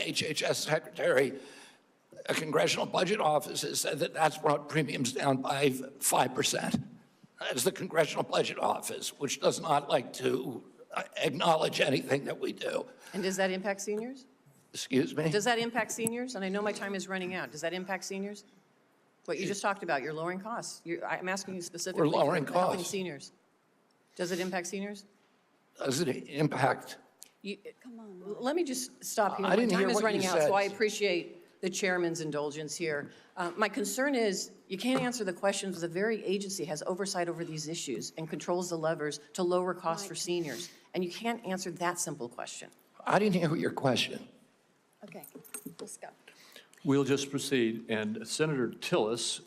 HHS secretary, a congressional budget office has said that that's brought premiums down by 5%. That is the Congressional Budget Office, which does not like to acknowledge anything that we do. And does that impact seniors? Excuse me? Does that impact seniors? And I know my time is running out. Does that impact seniors? What you just talked about, you're lowering costs. I'm asking you specifically. We're lowering for helping costs. Seniors. Does it impact seniors? Does it impact? Come on. Let me just stop here. I didn't My hear time is what running you out, said. so I appreciate the chairman's indulgence here. My concern is you can't answer the questions. The very agency has oversight over these issues and controls the levers to lower costs for seniors. And you can't answer that simple question. I didn't hear your question. Okay, let's go. We'll just proceed, and Senator Tillis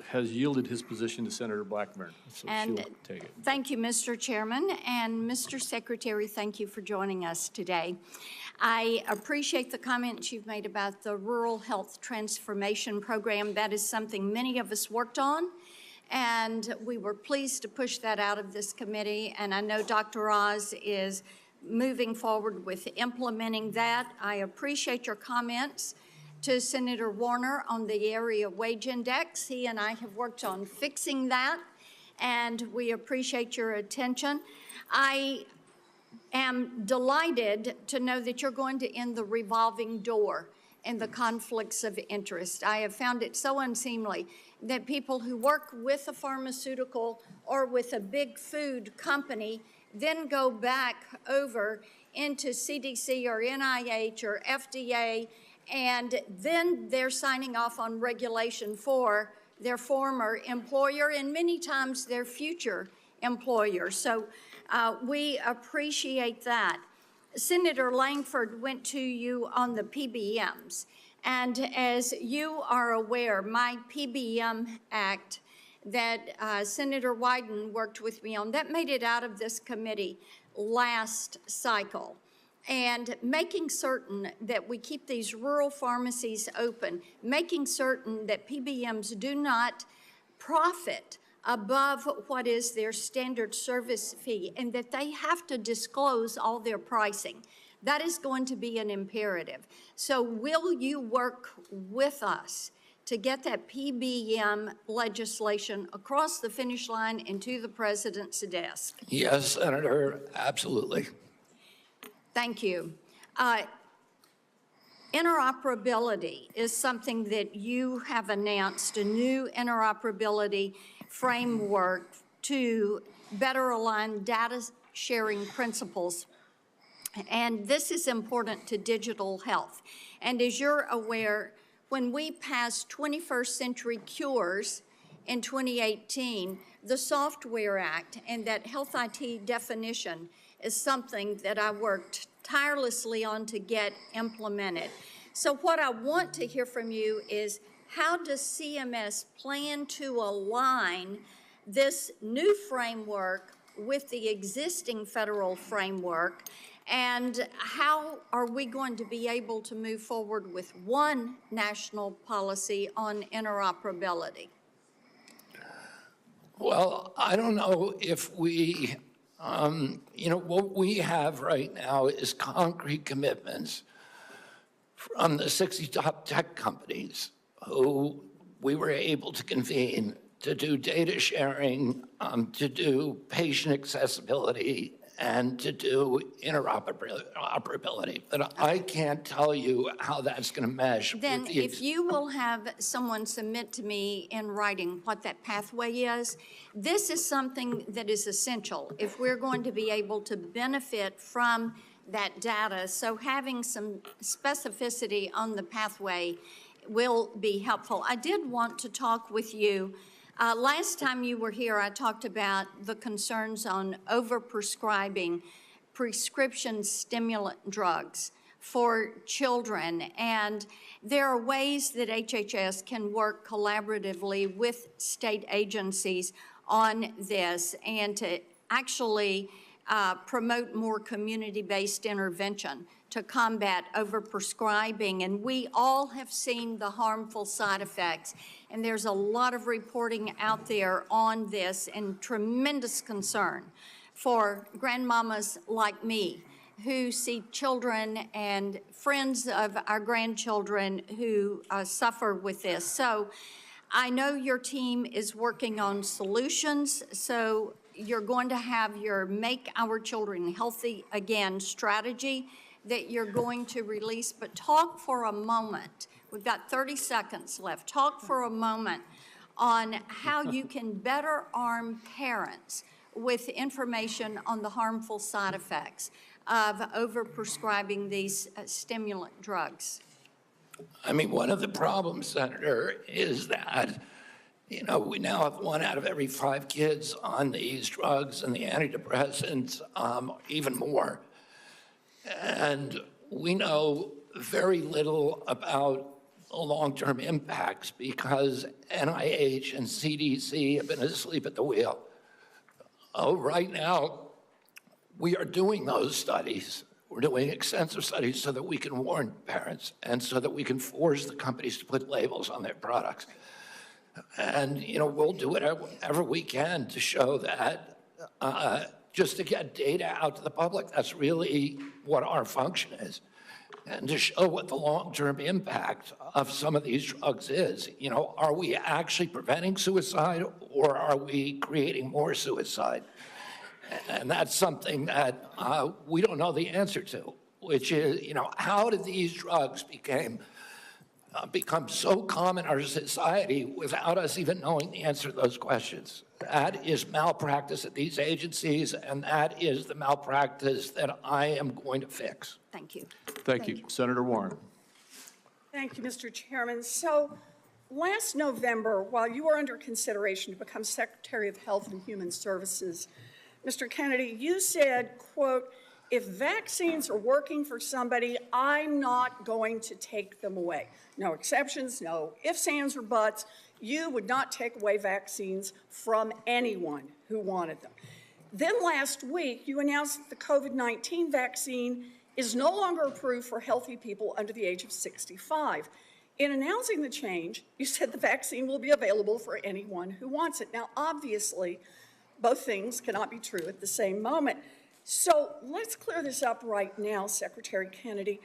has yielded his position to Senator Blackburn, so And she'll take it. thank you, Mr. Chairman, and Mr. Secretary, thank you for joining us today. I appreciate the comments you've made about the Rural Health Transformation Program. That is something many of us worked on, and we were pleased to push that out of this committee, and I know Dr. Oz is moving forward with implementing that. I appreciate your comments to Senator Warner on the area wage index. He and I have worked on fixing that, and we appreciate your attention. I am delighted to know that you're going to end the revolving door and the conflicts of interest. I have found it so unseemly that people who work with a pharmaceutical or with a big food company then go back over into CDC or NIH or FDA, and then they're signing off on regulation for their former employer and many times their future employer. So we appreciate that. Senator Langford went to you on the PBMs, and as you are aware, my PBM Act that Senator Wyden worked with me on, that made it out of this committee last cycle. And making certain that we keep these rural pharmacies open, making certain that PBMs do not profit above what is their standard service fee, and that they have to disclose all their pricing. That is going to be an imperative. So will you work with us to get that PBM legislation across the finish line and to the president's desk? Yes, Senator, absolutely. Thank you. Interoperability is something that you have announced, a new interoperability framework to better align data sharing principles. And this is important to digital health. And as you're aware, when we passed 21st Century Cures in 2018, the Software Act and that health IT definition is something that I worked tirelessly on to get implemented. So what I want to hear from you is, how does CMS plan to align this new framework with the existing federal framework, and how are we going to be able to move forward with one national policy on interoperability? Well, I don't know if we, what we have right now is concrete commitments from the 60 top tech companies who we were able to convene to do data sharing, to do patient accessibility, and to do interoperability. But I can't tell you how that's going to mesh. Then if you will have someone submit to me in writing what that pathway is, this is something that is essential if we're going to be able to benefit from that data. So having some specificity on the pathway will be helpful. I did want to talk with you. Last time you were here, I talked about the concerns on overprescribing prescription stimulant drugs for children. And there are ways that HHS can work collaboratively with state agencies on this and to actually promote more community-based intervention to combat overprescribing. And we all have seen the harmful side effects. And there's a lot of reporting out there on this, and tremendous concern for grandmamas like me who see children and friends of our grandchildren who suffer with this. So I know your team is working on solutions, so you're going to have your Make Our Children Healthy Again strategy that you're going to release, but talk for a moment. We've got 30 seconds left. Talk for a moment on how you can better arm parents with information on the harmful side effects of overprescribing these stimulant drugs. I mean, one of the problems, Senator, is that, we now have 1 out of every 5 kids on these drugs and the antidepressants, even more. And we know very little about the long-term impacts because NIH and CDC have been asleep at the wheel. Right now, we are doing those studies. We're doing extensive studies so that we can warn parents and so that we can force the companies to put labels on their products. And, we'll do whatever we can to show that, just to get data out to the public. That's really what our function is. And to show what the long-term impact of some of these drugs is. Are we actually preventing suicide or are we creating more suicide? And that's something that we don't know the answer to, which is, how did these drugs become so common in our society without us even knowing the answer to those questions? That is malpractice at these agencies, and that is the malpractice that I am going to fix. Thank you. Thank you. Senator Warren. Thank you, Mr. Chairman. So last November, while you were under consideration to become Secretary of Health and Human Services, Mr. Kennedy, you said, quote, if vaccines are working for somebody, I'm not going to take them away. No exceptions, no ifs, ands, or buts. You would not take away vaccines from anyone who wanted them. Then last week, you announced that the COVID-19 vaccine is no longer approved for healthy people under the age of 65. In announcing the change, you said the vaccine will be available for anyone who wants it. Now, obviously, both things cannot be true at the same moment. So let's clear this up right now, Secretary Kennedy.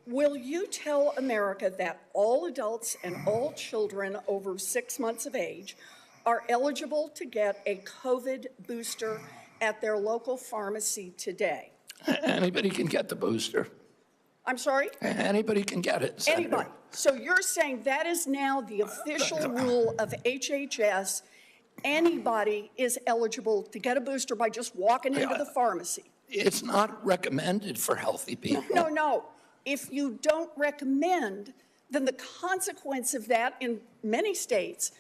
Will you tell America that all adults and all children over 6 months of age are eligible to get a COVID booster at their local pharmacy today? Anybody can get the booster. I'm sorry? Anybody can get it, Senator. Anybody. So you're saying that is now the official rule of HHS. Anybody is eligible to get a booster by just walking into the pharmacy. It's not recommended for healthy people. No. If you don't recommend, then the consequence of that in many states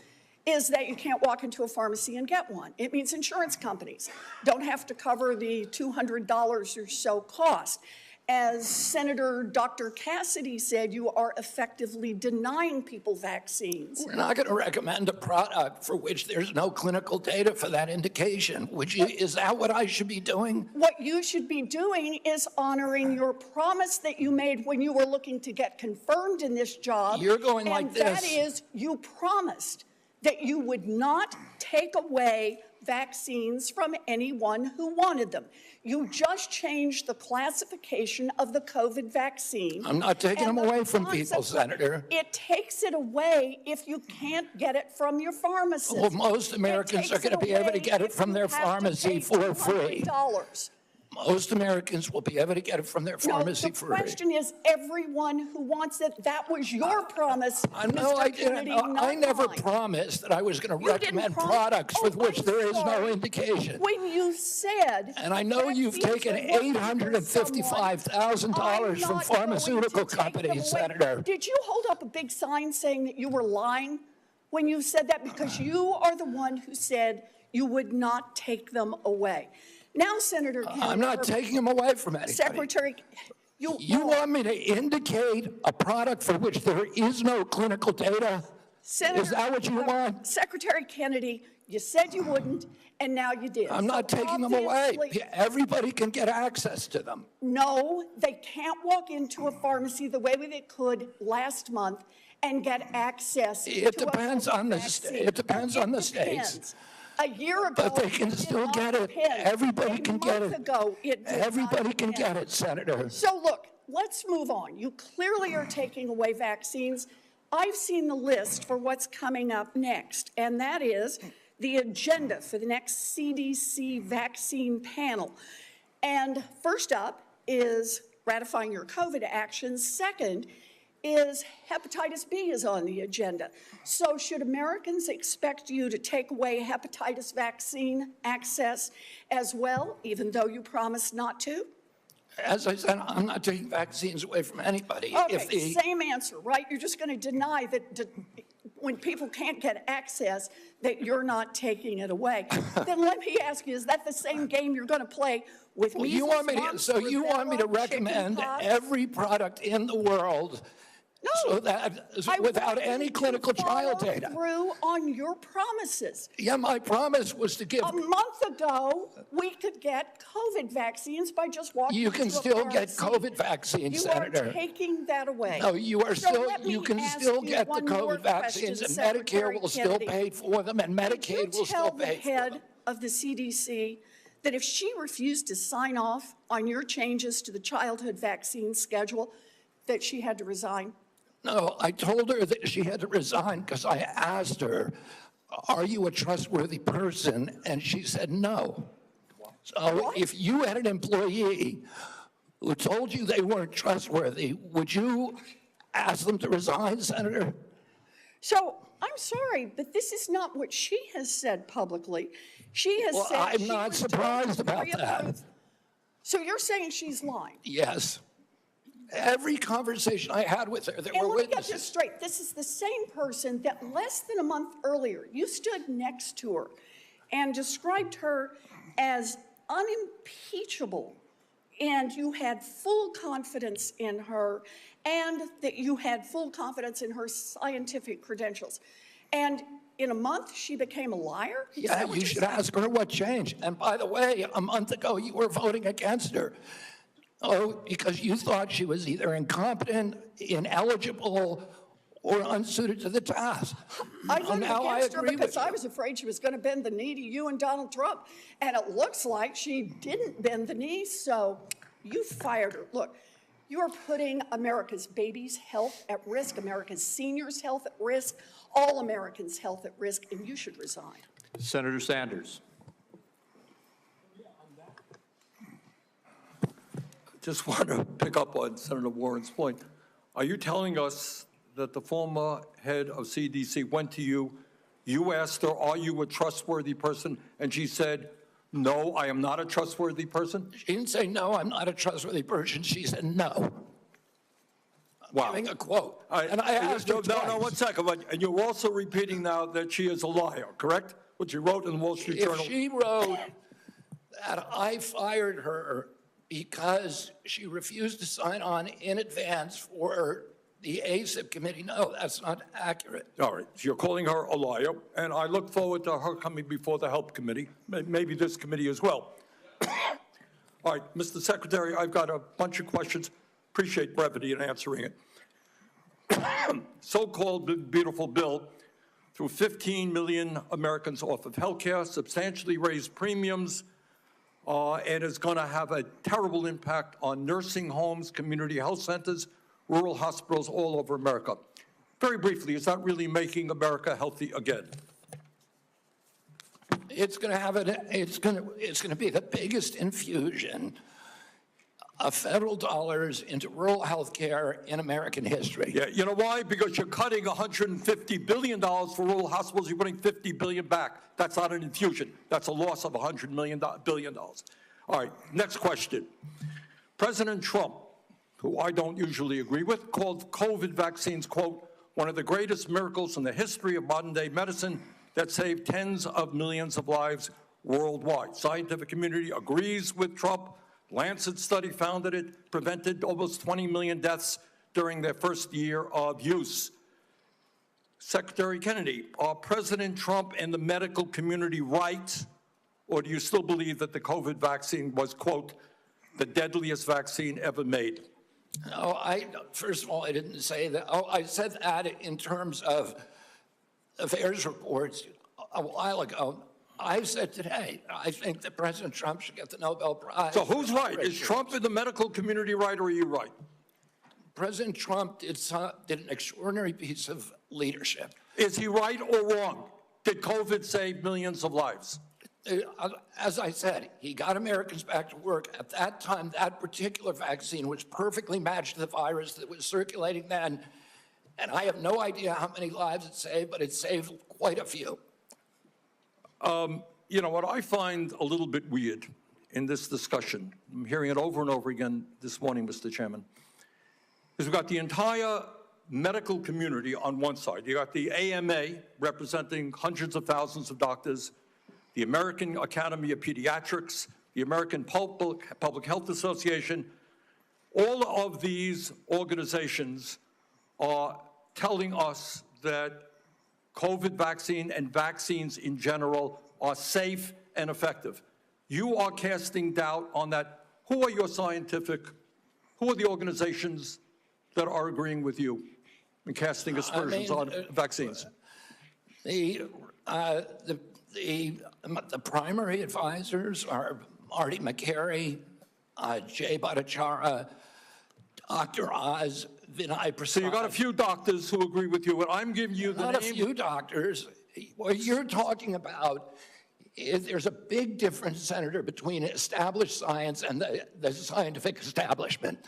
is that you can't walk into a pharmacy and get one. It means insurance companies don't have to cover the $200 or so cost. As Senator Dr. Cassidy said, you are effectively denying people vaccines. We're not going to recommend a product for which there's no clinical data for that indication. Is that what I should be doing? What you should be doing is honoring your promise that you made when you were looking to get confirmed in this job. You're going like this. And that is, you promised that you would not take away vaccines from anyone who wanted them. You just changed the classification of the COVID vaccine. I'm not taking them away from people, Senator. It takes it away if you can't get it from your pharmacist. Well, most Americans are going to be able to get it from their pharmacy for free. Most Americans will be able to get it from their pharmacy for free. The question is everyone who wants it. That was your promise, Mr. Kennedy, I never mine. promised that I was going to recommend products for which there is no indication. When you said... And I know you've taken $855,000 from pharmaceutical companies, Senator. Did you hold up a big sign saying that you were lying when you said that? Because you are the one who said you would not take them away. Now, Senator Kennedy, I'm not taking them away from anybody. Secretary, you want me to indicate a product for which there is no clinical data? Senator, is that what you want? Secretary Kennedy, you said you wouldn't, and now you did. I'm not taking them away. Everybody can get access to them. No, they can't walk into a pharmacy the way they could last month and get access to It depends on the states. A year ago. But they can it did still not get it. depend. Everybody can get A it. month ago, it did not Everybody can depend. get it, Senator. So look, let's move on. You clearly are taking away vaccines. I've seen the list for what's coming up next, and that is the agenda for the next CDC vaccine panel. And first up is ratifying your COVID actions. Second is hepatitis B is on the agenda. So should Americans expect you to take away hepatitis vaccine access as well, even though you promised not to? As I said, I'm not taking vaccines away from anybody. Okay, same answer, right? You're just going to deny that when people can't get access, that you're not taking it away. Then let me ask you, is that the same game you're going to play with measles, you want me to, mumps, so you want me to rubella, recommend chickenpox? every product in the world No. so that I without want any you to clinical trial follow data? through on your promises. Yeah, my promise was to give. A month ago, we could get COVID vaccines by just walking You can into a still get pharmacy. COVID vaccines, You Senator. are taking that away. No, you are So still, let me you can ask still you get the one more COVID vaccines, question, and Secretary Medicare will still Kennedy. pay for them, and Medicaid will still pay Could you for tell them. the head of the CDC that if she refused to sign off on your changes to the childhood vaccine schedule, that she had to resign? No, I told her that she had to resign because I asked her, are you a trustworthy person? And she said no. So What? if you had an employee who told you they weren't trustworthy, would you ask them to resign, Senator? So I'm sorry, but this is not what she has said publicly. She has Well, said I'm she not was surprised about pre-approved. that. So you're saying she's lying? Yes. Every conversation I had with her, there And were let me get this witnesses. straight. This is the same person that less than a month earlier, you stood next to her and described her as unimpeachable, and you had full confidence in her, and that you had full confidence in her scientific credentials. And in a month, she became a liar? Is Yeah, that what you you're should saying? ask her what changed. And by the way, a month ago, you were voting against her. Oh, because you thought she was either incompetent, ineligible, or unsuited to the task. I Well, voted now I against her agree because with I you. was afraid she was going to bend the knee to you and Donald Trump. And it looks like she didn't bend the knee, so you fired her. Look, you are putting America's babies' health at risk, America's seniors' health at risk, all Americans' health at risk, and you should resign. Senator Sanders. Just want to pick up on Senator Warren's point. Are you telling us that the former head of CDC went to you, you asked her, are you a trustworthy person? And she said, no, I am not a trustworthy person? She didn't say, no, I'm not a trustworthy person. She said, no. Wow. Giving a quote. I- And I asked her no, twice. no, 1 second. And you're also repeating now that she is a liar, correct? What you wrote in the Wall Street If Journal. she wrote that I fired her because she refused to sign on in advance for the ACIP committee, no, that's not accurate. All right, so you're calling her a liar, and I look forward to her coming before the Help Committee, maybe this committee as well. All right, Mr. Secretary, I've got a bunch of questions. Appreciate brevity in answering it. So-called beautiful bill threw 15 million Americans off of health care, substantially raised premiums, and is going to have a terrible impact on nursing homes, community health centers, rural hospitals all over America. Very briefly, is that really making America healthy again? It's going to have it's going to be the biggest infusion of federal dollars into rural health care in American history. Yeah, you know why? Because you're cutting $150 billion for rural hospitals. You're putting $50 billion back. That's not an infusion. That's a loss of $100 billion. All right, next question. President Trump, who I don't usually agree with, called COVID vaccines, quote, one of the greatest miracles in the history of modern-day medicine that saved tens of millions of lives worldwide. Scientific community agrees with Trump. Lancet study found that it prevented almost 20 million deaths during their first year of use. Secretary Kennedy, are President Trump and the medical community right, or do you still believe that the COVID vaccine was, quote, the deadliest vaccine ever made? No, first of all, I didn't say that. Oh, I said that in terms of affairs reports a while ago. I said today, I think that President Trump should get the Nobel Prize. So who's right? Is Trump in the medical community right, or are you right? President Trump did an extraordinary piece of leadership. Is he right or wrong? Did COVID save millions of lives? As I said, he got Americans back to work. At that time, that particular vaccine, which perfectly matched the virus that was circulating then, and I have no idea how many lives it saved, but it saved quite a few. You know, what I find a little bit weird in this discussion, I'm hearing it over and over again this morning, Mr. Chairman, is we've got the entire medical community on one side. You got the AMA representing hundreds of thousands of doctors, the American Academy of Pediatrics, the American Public Health Association. All of these organizations are telling us that COVID vaccine and vaccines in general are safe and effective. You are casting doubt on that. Who are who are the organizations that are agreeing with you and casting aspersions on vaccines? The primary advisors are Marty McCary, Jay Bhattacharya, Dr. Oz, Vinay Prasad. So you got a few doctors who agree with you, and I'm giving you the Not name. a few doctors. What you're talking about is there's a big difference, Senator, between established science and the scientific establishment,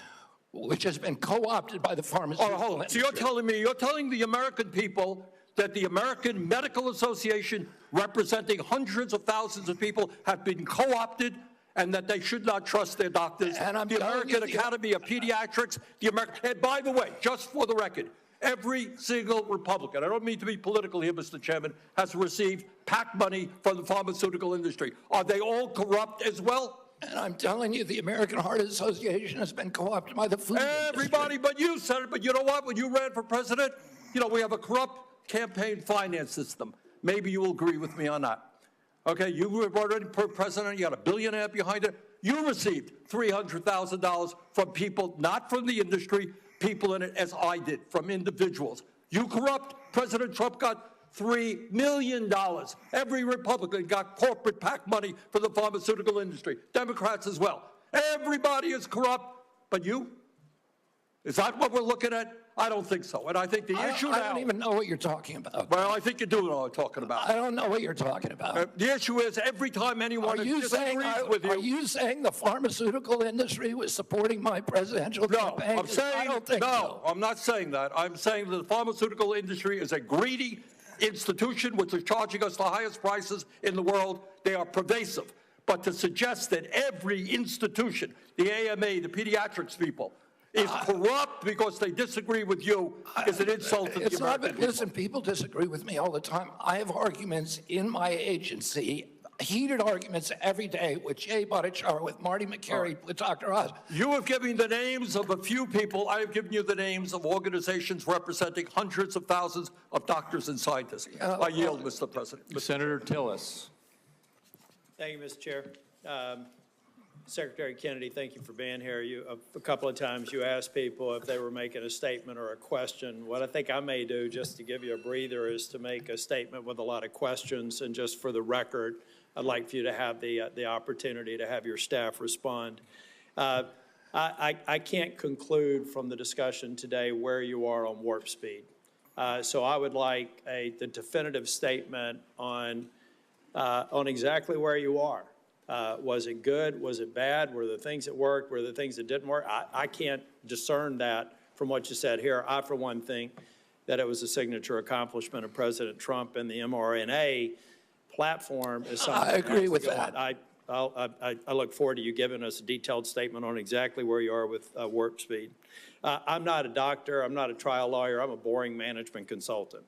which has been co-opted by the pharmaceutical Hold on. So industry. you're telling the American people that the American Medical Association, representing hundreds of thousands of people, have been co-opted and that they should not trust their doctors. And I'm the telling you, American Academy of Pediatrics, and by the way, just for the record, every single Republican, I don't mean to be political here, Mr. Chairman, has received PAC money from the pharmaceutical industry. Are they all corrupt as well? And I'm telling you, the American Heart Association has been co-opted by the food Everybody industry. but you, Senator. But you know what? When you ran for president, you know, we have a corrupt campaign finance system. Maybe you will agree with me on that. Okay, you were already president, you got a billionaire behind it. You received $300,000 from people, not from the industry, people in it, as I did, from individuals. You corrupt. President Trump got $3 million. Every Republican got corporate PAC money for the pharmaceutical industry. Democrats as well. Everybody is corrupt, but you? Is that what we're looking at? I don't think so. And I think the issue now... I don't even know what you're talking about. Well, I think you do know what I'm talking about. I don't know what you're talking about. The issue is every time anyone disagrees with you... Are you saying the pharmaceutical industry was supporting my presidential campaign? I'm saying, I don't think so. I'm not saying that. I'm saying that the pharmaceutical industry is a greedy institution which is charging us the highest prices in the world. They are pervasive. But to suggest that every institution, the AMA, the pediatrics people, is corrupt because they disagree with you is an insult to the American people. Listen, people disagree with me all the time. I have arguments in my agency, heated arguments every day with Jay Bhattacharya, with Marty McCary, with Dr. Oz. You have given the names of a few people. I have given you the names of organizations representing hundreds of thousands of doctors and scientists. I yield, Mr. President. Senator Tillis. Thank you, Mr. Chair. Secretary Kennedy, thank you for being here. A couple of times you asked people if they were making a statement or a question. What I think I may do, just to give you a breather, is to make a statement with a lot of questions. And just for the record, I'd like for you to have the opportunity to have your staff respond. I can't conclude from the discussion today where you are on warp speed. So I would like the definitive statement on exactly where you are. Was it good? Was it bad? Were there things that worked? Were there things that didn't work? I can't discern that from what you said here. I, for one, think that it was a signature accomplishment of President Trump, and the mRNA platform is something. I agree with that. I look forward to you giving us a detailed statement on exactly where you are with warp speed. I'm not a doctor. I'm not a trial lawyer. I'm a boring management consultant.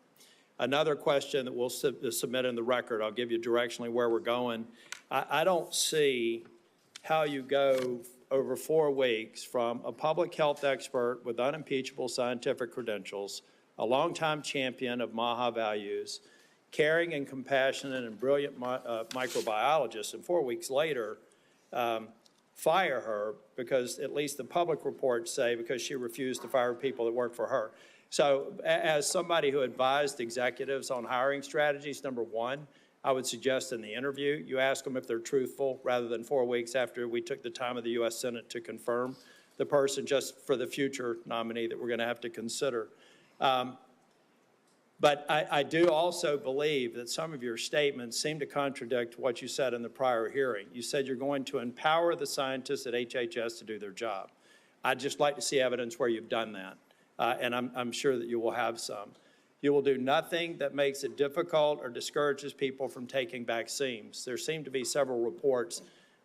Another question that we'll submit in the record, I'll give you directionally where we're going. I don't see how you go over 4 weeks from a public health expert with unimpeachable scientific credentials, a longtime champion of MAHA values, caring and compassionate and brilliant microbiologist, and 4 weeks later, fire her because at least the public reports say because she refused to fire people that work for her. So as somebody who advised executives on hiring strategies, number one, I would suggest in the interview, you ask them if they're truthful rather than 4 weeks after we took the time of the U.S. Senate to confirm the person, just for the future nominee that we're going to have to consider. But I do also believe that some of your statements seem to contradict what you said in the prior hearing. You said you're going to empower the scientists at HHS to do their job. I'd just like to see evidence where you've done that, and I'm sure that you will have some. You will do nothing that makes it difficult or discourages people from taking vaccines. There seem to be several reports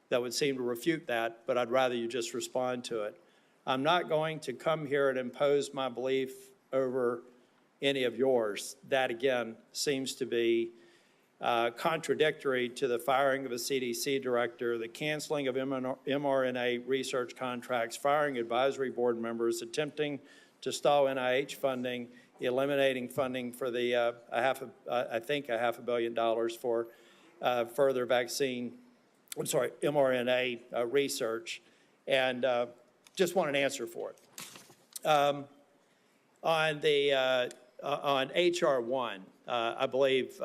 that would seem to refute that, but I'd rather you just respond to it. I'm not going to come here and impose my belief over any of yours. That, again, seems to be contradictory to the firing of a CDC director, the canceling of mRNA research contracts, firing advisory board members, attempting to stall NIH funding, eliminating funding for the I think $500 million for further mRNA research, and just want an answer for it. On H.R. 1, I believe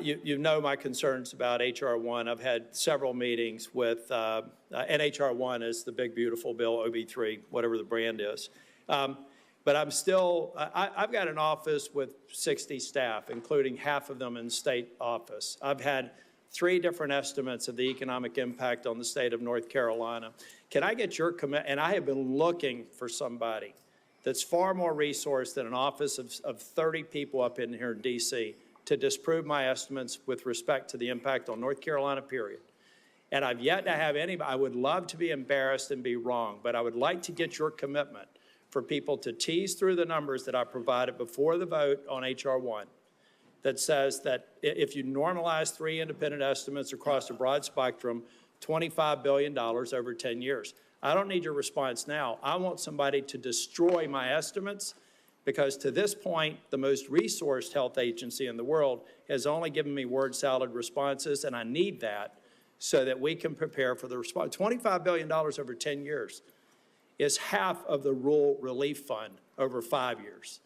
you know my concerns about H.R. 1. I've had several meetings with, and H.R. 1 is the big, beautiful bill, OB3, whatever the brand is. But I'm still, I've got an office with 60 staff, including half of them in state office. I've had 3 different estimates of the economic impact on the state of North Carolina. Can I get your commitment? And I have been looking for somebody that's far more resourced than an office of 30 people up in here in D.C. to disprove my estimates with respect to the impact on North Carolina, period. And I've yet to have anybody. I would love to be embarrassed and be wrong, but I would like to get your commitment for people to tease through the numbers that I provided before the vote on H.R. 1 that says that if you normalize 3 independent estimates across a broad spectrum, $25 billion over 10 years. I don't need your response now. I want somebody to destroy my estimates, because to this point, the most resourced health agency in the world has only given me word salad responses, and I need that so that we can prepare for the response. $25 billion over 10 years is half of the rural relief fund over 5 years.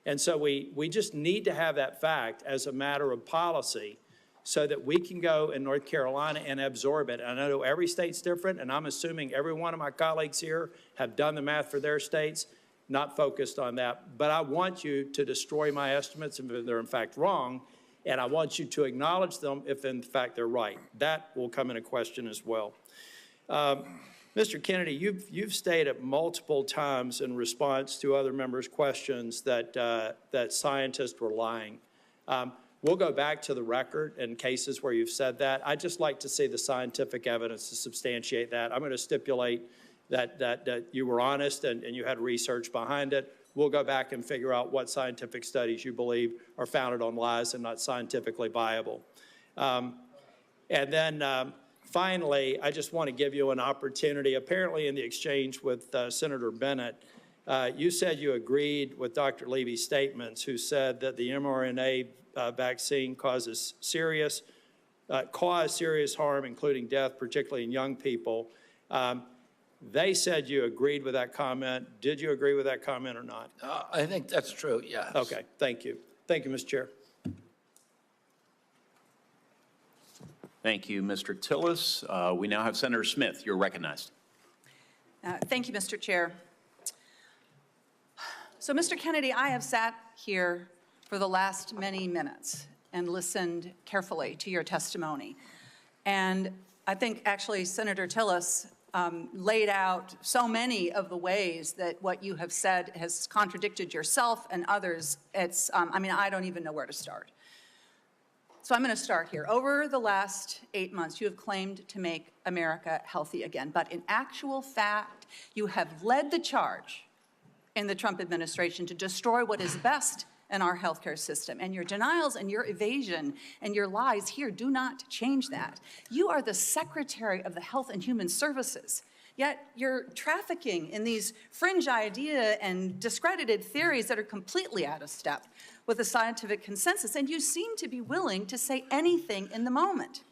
And so we just need to have that fact as a matter of policy so that we can go in North Carolina and absorb it. And I know every state's different, and I'm assuming every one of my colleagues here have done the math for their states, not focused on that. But I want you to destroy my estimates if they're in fact wrong, and I want you to acknowledge them if in fact they're right. That will come into question as well. Mr. Kennedy, you've stated multiple times in response to other members' questions that scientists were lying. We'll go back to the record in cases where you've said that. I'd just like to see the scientific evidence to substantiate that. I'm going to stipulate that you were honest and you had research behind it. We'll go back and figure out what scientific studies you believe are founded on lies and not scientifically viable. And then finally, I just want to give you an opportunity. Apparently in the exchange with Senator Bennett, you said you agreed with Dr. Levy's statements, who said that the mRNA vaccine caused serious harm, including death, particularly in young people. They said you agreed with that comment. Did you agree with that comment or not? I think that's true, yes. Okay, thank you. Thank you, Mr. Chair. Thank you, Mr. Tillis. We now have Senator Smith. You're recognized. Thank you, Mr. Chair. So, Mr. Kennedy, I have sat here for the last many minutes and listened carefully to your testimony. And I think actually Senator Tillis laid out so many of the ways that what you have said has contradicted yourself and others. It's, I mean, I don't even know where to start. So I'm going to start here. Over the last 8 months, you have claimed to make America healthy again. But in actual fact, you have led the charge in the Trump administration to destroy what is best in our healthcare system. And your denials and your evasion and your lies here do not change that. You are the Secretary of the Health and Human Services, yet you're trafficking in these fringe idea and discredited theories that are completely out of step with the scientific consensus, and you seem to be willing to say anything in the moment.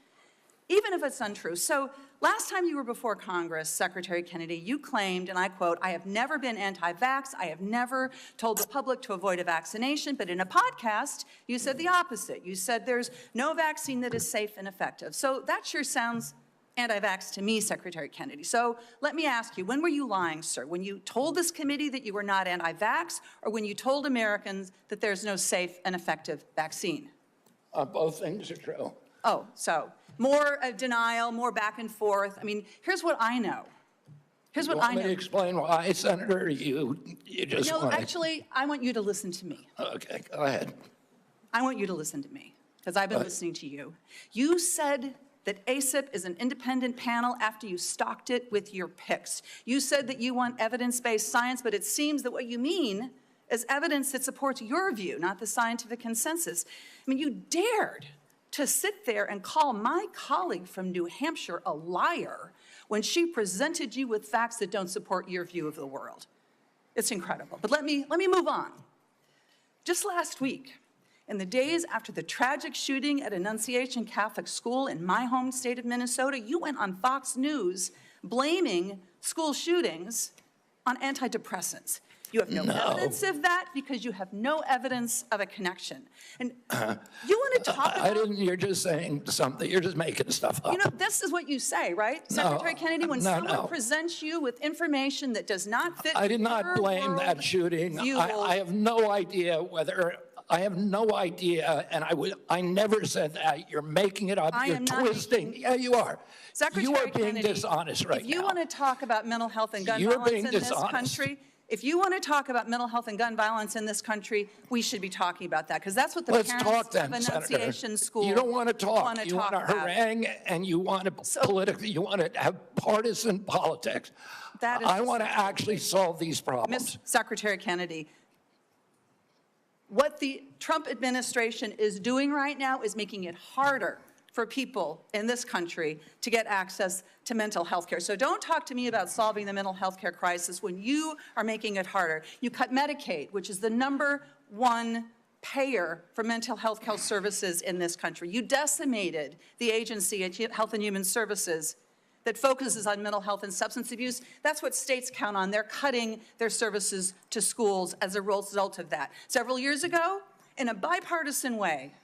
even if it's untrue. So last time you were before Congress, Secretary Kennedy, you claimed, and I quote, "I have never been anti-vax. I have never told the public to avoid a vaccination." But in a podcast, you said the opposite. You said there's no vaccine that is safe and effective. So that sure sounds anti-vax to me, Secretary Kennedy. So let me ask you, when were you lying, sir? When you told this committee that you were not anti-vax, or when you told Americans that there's no safe and effective vaccine? Both things are true. Oh, so more denial, more back and forth. I mean, here's what I know. Here's what I You want me know. to explain why, Senator? You just No, want actually, I want you to listen to me. Okay, go ahead. I want you to listen to me, because I've been listening to you. You said that ACIP is an independent panel after you stocked it with your picks. You said that you want evidence-based science, but it seems that what you mean is evidence that supports your view, not the scientific consensus. I mean, you dared to sit there and call my colleague from New Hampshire a liar when she presented you with facts that don't support your view of the world. It's incredible. But let me move on. Just last week, in the days after the tragic shooting at Annunciation Catholic School in my home state of Minnesota, you went on Fox News blaming school shootings on antidepressants. You have no evidence of that because you have no evidence of a connection. And you want to talk about... You're just saying something. You're just making stuff up. You know, this is what you say, right, Secretary Kennedy? When someone presents you with information that does not fit I did not blame that shooting. I have no idea whether... I have no idea, and I never said that. You're making it up. You're twisting. Yeah, you are. Secretary you are being Kennedy, dishonest right now. If you want to talk about mental health and gun violence in this country, if you want to talk about mental health and gun violence in this country, we should be talking about that, because that's what the parents of Annunciation School You don't want to talk. want to you talk want to harangue, and you want to you want to have partisan politics. That is I want to actually solve these problems. Ms. Secretary Kennedy, what the Trump administration is doing right now is making it harder for people in this country to get access to mental health care. So don't talk to me about solving the mental health care crisis when you are making it harder. You cut Medicaid, which is the #1 payer for mental health care services in this country. You decimated the agency at Health and Human Services that focuses on mental health and substance abuse. That's what states count on. They're cutting their services to schools as a result of that. Several years ago, in a bipartisan way,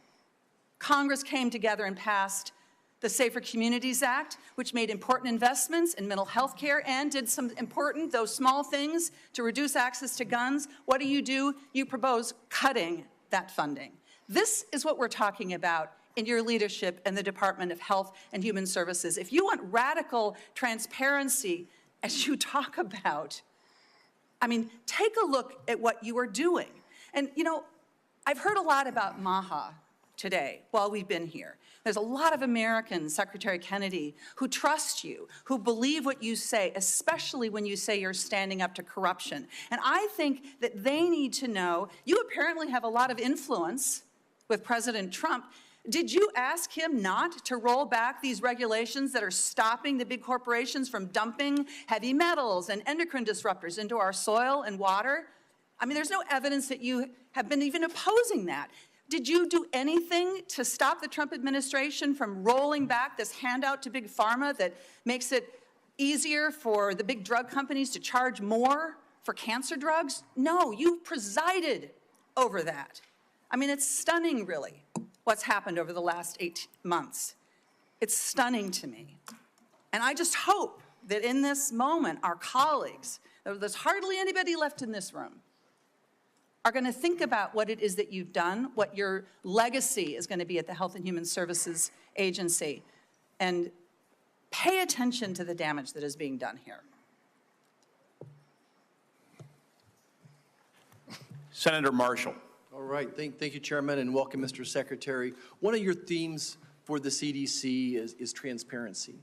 Congress came together and passed the Safer Communities Act, which made important investments in mental health care and did some important, though small things, to reduce access to guns. What do? You propose cutting that funding. This is what we're talking about in your leadership in the Department of Health and Human Services. If you want radical transparency, as you talk about, I mean, take a look at what you are doing. And, you know, I've heard a lot about MAHA today while we've been here. There's a lot of Americans, Secretary Kennedy, who trust you, who believe what you say, especially when you say you're standing up to corruption. And I think that they need to know, you apparently have a lot of influence with President Trump. Did you ask him not to roll back these regulations that are stopping the big corporations from dumping heavy metals and endocrine disruptors into our soil and water? I mean, there's no evidence that you have been even opposing that. Did you do anything to stop the Trump administration from rolling back this handout to big pharma that makes it easier for the big drug companies to charge more for cancer drugs? No, you presided over that. I mean, it's stunning, really, what's happened over the last 8 months. It's stunning to me. And I just hope that in this moment, our colleagues, there's hardly anybody left in this room, are going to think about what it is that you've done, what your legacy is going to be at the Health and Human Services Agency, and pay attention to the damage that is being done here. Senator Marshall. All right, thank you, Chairman, and welcome, Mr. Secretary. One of your themes for the CDC is transparency.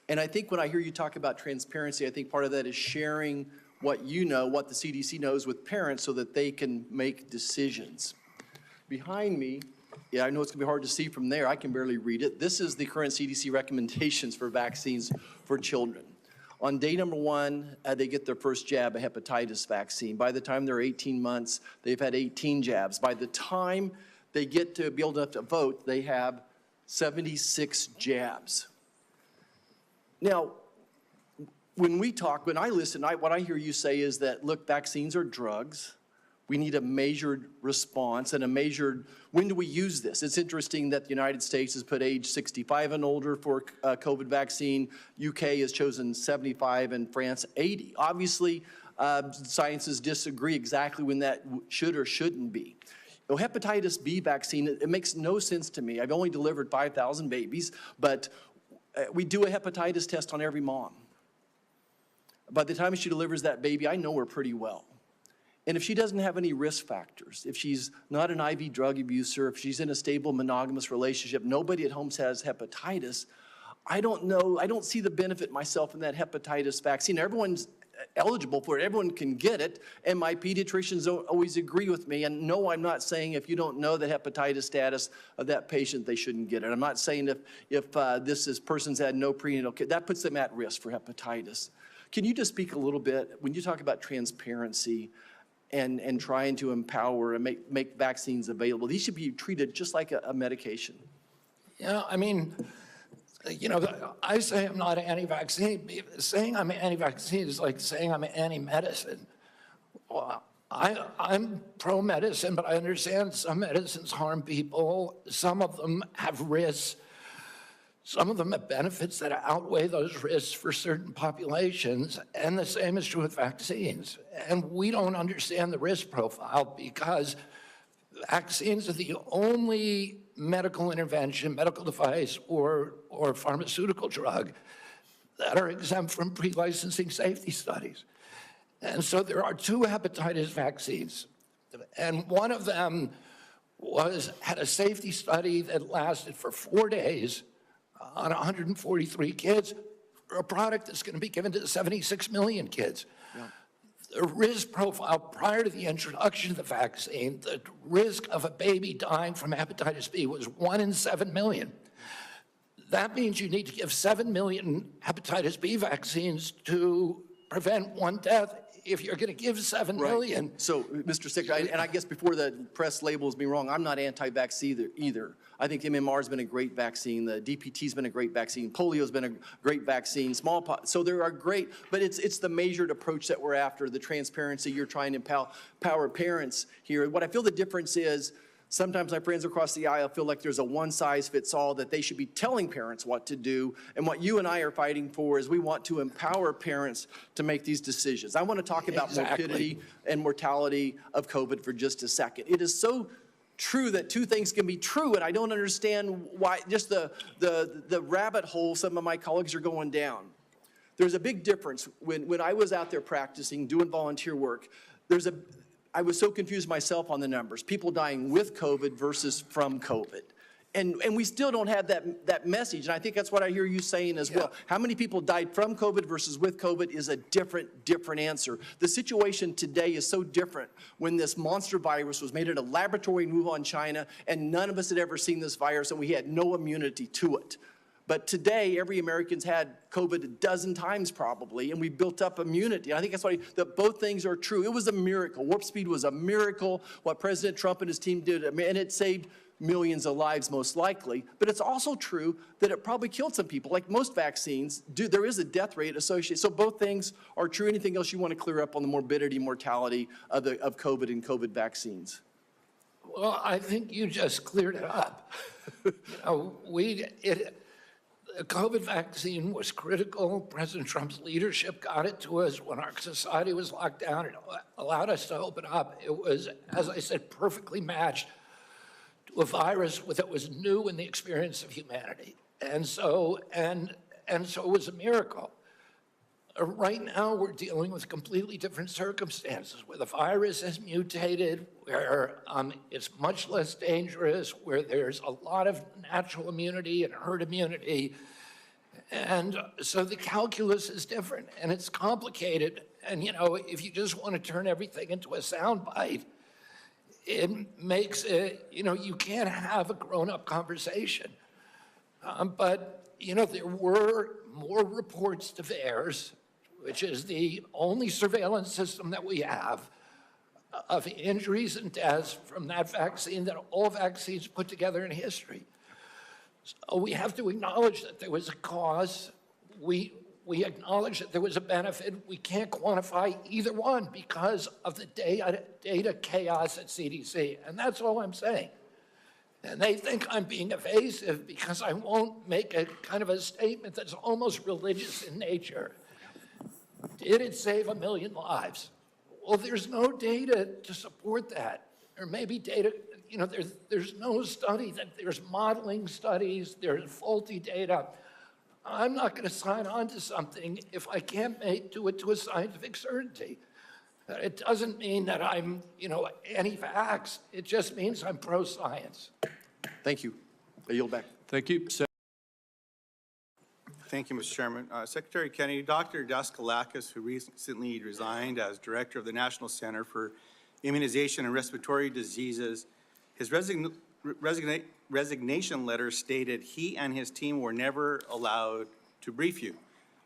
And I think when I hear you talk about transparency, I think part of that is sharing what you know, what the CDC knows with parents so that they can make decisions. Behind me, yeah, I know it's gonna be hard to see from there, I can barely read it. This is the current CDC recommendations for vaccines for children. On day #1, they get their first jab, a hepatitis vaccine. By the time they're 18 months, they've had 18 jabs. By the time they get to be old enough to vote, they have 76 jabs. Now, when I listen, what I hear you say is that, look, vaccines are drugs. We need a measured response and a measured, when do we use this? It's interesting that the United States has put age 65 and older for COVID vaccine. UK has chosen 75 and France 80. Obviously, scientists disagree exactly when that should or shouldn't be. You know, hepatitis B vaccine, it makes no sense to me. I've only delivered 5,000 babies, but we do a hepatitis test on every mom. By the time she delivers that baby, I know her pretty well. And if she doesn't have any risk factors, if she's not an IV drug abuser, if she's in a stable monogamous relationship, nobody at home has hepatitis, I don't see the benefit myself in that hepatitis vaccine. Everyone's eligible for it. Everyone can get it. And my pediatricians don't always agree with me. And no, I'm not saying if you don't know the hepatitis status of that patient, they shouldn't get it. I'm not saying if this person's had no prenatal care, that puts them at risk for hepatitis. Can you just speak a little bit, when you talk about transparency and trying to empower and make vaccines available, these should be treated just like a medication? Yeah, I mean, you know, I say I'm not anti-vaccine. Saying I'm anti-vaccine is like saying I'm anti-medicine. Well, I'm pro-medicine, but I understand some medicines harm people. Some of them have risks. Some of them have benefits that outweigh those risks for certain populations, and the same is true with vaccines. And we don't understand the risk profile because vaccines are the only medical intervention, medical device, or pharmaceutical drug that are exempt from pre-licensing safety studies. And so there are 2 hepatitis vaccines, and one of them had a safety study that lasted for 4 days on 143 kids for a product that's going to be given to 76 million kids. Yeah. The risk profile prior to the introduction of the vaccine, the risk of a baby dying from hepatitis B was 1 in 7 million. That means you need to give 7 million hepatitis B vaccines to prevent 1 death if you're going to give 7 million. Right. So, Mr. Secretary, and I guess before the press labels me wrong, I'm not anti-vax either. I think MMR's been a great vaccine. The DPT's been a great vaccine. Polio's been a great vaccine. Smallpox. So there are great, but it's the measured approach that we're after, the transparency. You're trying to empower parents here. What I feel the difference is, sometimes my friends across the aisle feel like there's a one-size-fits-all, that they should be telling parents what to do. And what you and I are fighting for is we want to empower parents to make these decisions. I want to talk about morbidity and mortality of COVID for just a second. It is so true that 2 things can be true, and I don't understand why, just the rabbit hole some of my colleagues are going down. There's a big difference. When I was out there practicing, doing volunteer work, I was so confused myself on the numbers. People dying with COVID versus from COVID. And we still don't have that message, and I think that's what I hear you saying as well. How many people died from COVID versus with COVID is a different answer. The situation today is so different when this monster virus was made at a laboratory in Wuhan, China, and none of us had ever seen this virus, and we had no immunity to it. But today, every American's had COVID a dozen times probably, and we built up immunity. And I think that's why both things are true. It was a miracle. Warp speed was a miracle, what President Trump and his team did, and it saved millions of lives most likely. But it's also true that it probably killed some people. Like most vaccines, there is a death rate associated. So both things are true. Anything else you want to clear up on the morbidity, mortality of COVID and COVID vaccines? Well, I think you just cleared it up. You know, the COVID vaccine was critical. President Trump's leadership got it to us when our society was locked down. It allowed us to open up. It was, as I said, perfectly matched to a virus that was new in the experience of humanity. And so it was a miracle. Right now, we're dealing with completely different circumstances, where the virus has mutated, where it's much less dangerous, where there's a lot of natural immunity and herd immunity. And so the calculus is different, and it's complicated. And, you know, if you just want to turn everything into a soundbite, it makes it, you know, you can't have a grown-up conversation. But, you know, there were more reports to VAERS, which is the only surveillance system that we have, of injuries and deaths from that vaccine than all vaccines put together in history. So we have to acknowledge that there was a cause. we acknowledge that there was a benefit. We can't quantify either one because of the data chaos at CDC, and that's all I'm saying. And they think I'm being evasive because I won't make a kind of a statement that's almost religious in nature. Did it save 1 million lives? Well, there's no data to support that. There may be data, you know, there's no study, that there's modeling studies, there's faulty data. I'm not going to sign on to something if I can't do it to a scientific certainty. It doesn't mean that I'm, you know, anti-vax. It just means I'm pro-science. Thank you. I yield back. Thank you. Thank you, Mr. Chairman. Secretary Kennedy, Dr. Daskalakis, who recently resigned as director of the National Center for Immunization and Respiratory Diseases, his resignation letter stated he and his team were never allowed to brief you.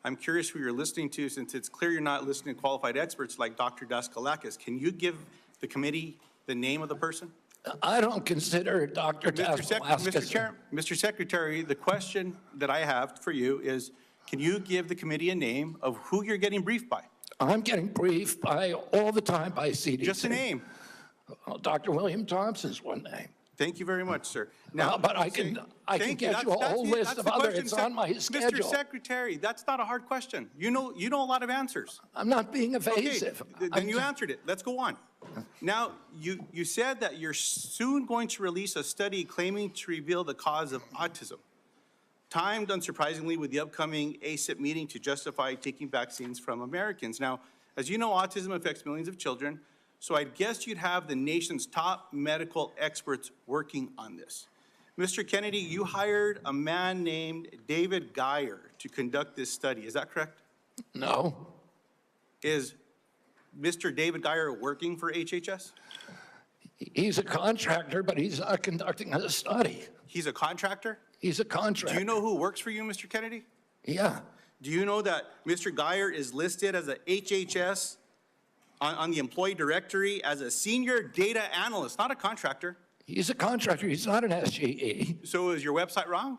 I'm curious who you're listening to, since it's clear you're not listening to qualified experts like Dr. Daskalakis. Can you give the committee the name of the person? I don't consider Dr. Daskalakis. Mr. Secretary, the question that I have for you is, can you give the committee a name of who you're getting briefed by? I'm getting briefed by all the time by CDC. Just a name. Well, Dr. William Thompson's one name. Thank you very much, sir. But I can get you a whole list of others. It's on my schedule. Mr. Secretary, that's not a hard question. You know a lot of answers. I'm not being evasive. Okay, then you answered it. Let's go on. Now, you said that you're soon going to release a study claiming to reveal the cause of autism, timed unsurprisingly with the upcoming ACIP meeting to justify taking vaccines from Americans. Now, as you know, autism affects millions of children, so I'd guess you'd have the nation's top medical experts working on this. Mr. Kennedy, you hired a man named David Geyer to conduct this study. Is that correct? No. Is Mr. David Geyer working for HHS? He's a contractor, but he's not conducting a study. He's a contractor? He's a contractor. Do you know who works for you, Mr. Kennedy? Yeah. Do you know that Mr. Geyer is listed as a HHS on the employee directory as a senior data analyst, not a contractor? He's a contractor. He's not an SGE. So is your website wrong?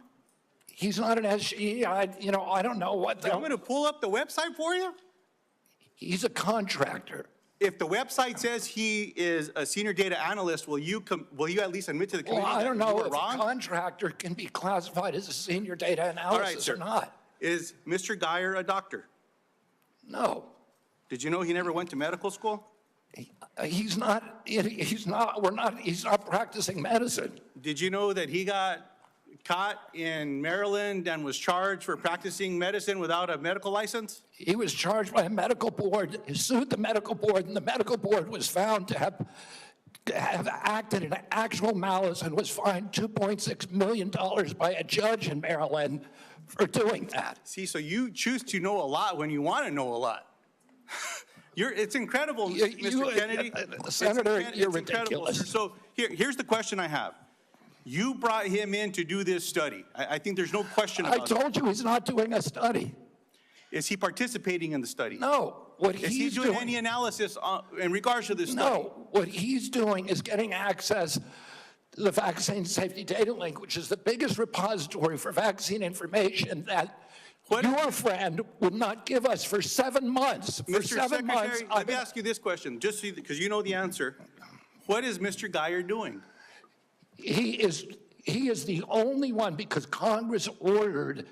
He's not an SGE. I don't know what the... I'm going to pull up the website for you? He's a contractor. If the website says he is a senior data analyst, will you at least admit to the committee Well, I don't know if wrong? a contractor can be classified as a senior data analyst or not. Is Mr. Geyer a doctor? No. Did you know he never went to medical school? He's not practicing medicine. Did you know that he got caught in Maryland and was charged for practicing medicine without a medical license? He was charged by a medical board, he sued the medical board, and the medical board was found to have acted in actual malice and was fined $2.6 million by a judge in Maryland for doing that. See, so you choose to know a lot when you want to know a lot. It's incredible, Mr. Kennedy. Senator, you're ridiculous. So here's the question I have. You brought him in to do this study. I think there's no question about it. I told you he's not doing a study. Is he participating in the study? No. Is he doing any analysis in regards to this study? No. What he's doing is getting access to the Vaccine Safety Data Link, which is the biggest repository for vaccine information that your friend would not give us for 7 months. For Mr. 7 months. Secretary, let me ask you this question, just because you know the answer. What is Mr. Geyer doing? He is the only one, because Congress ordered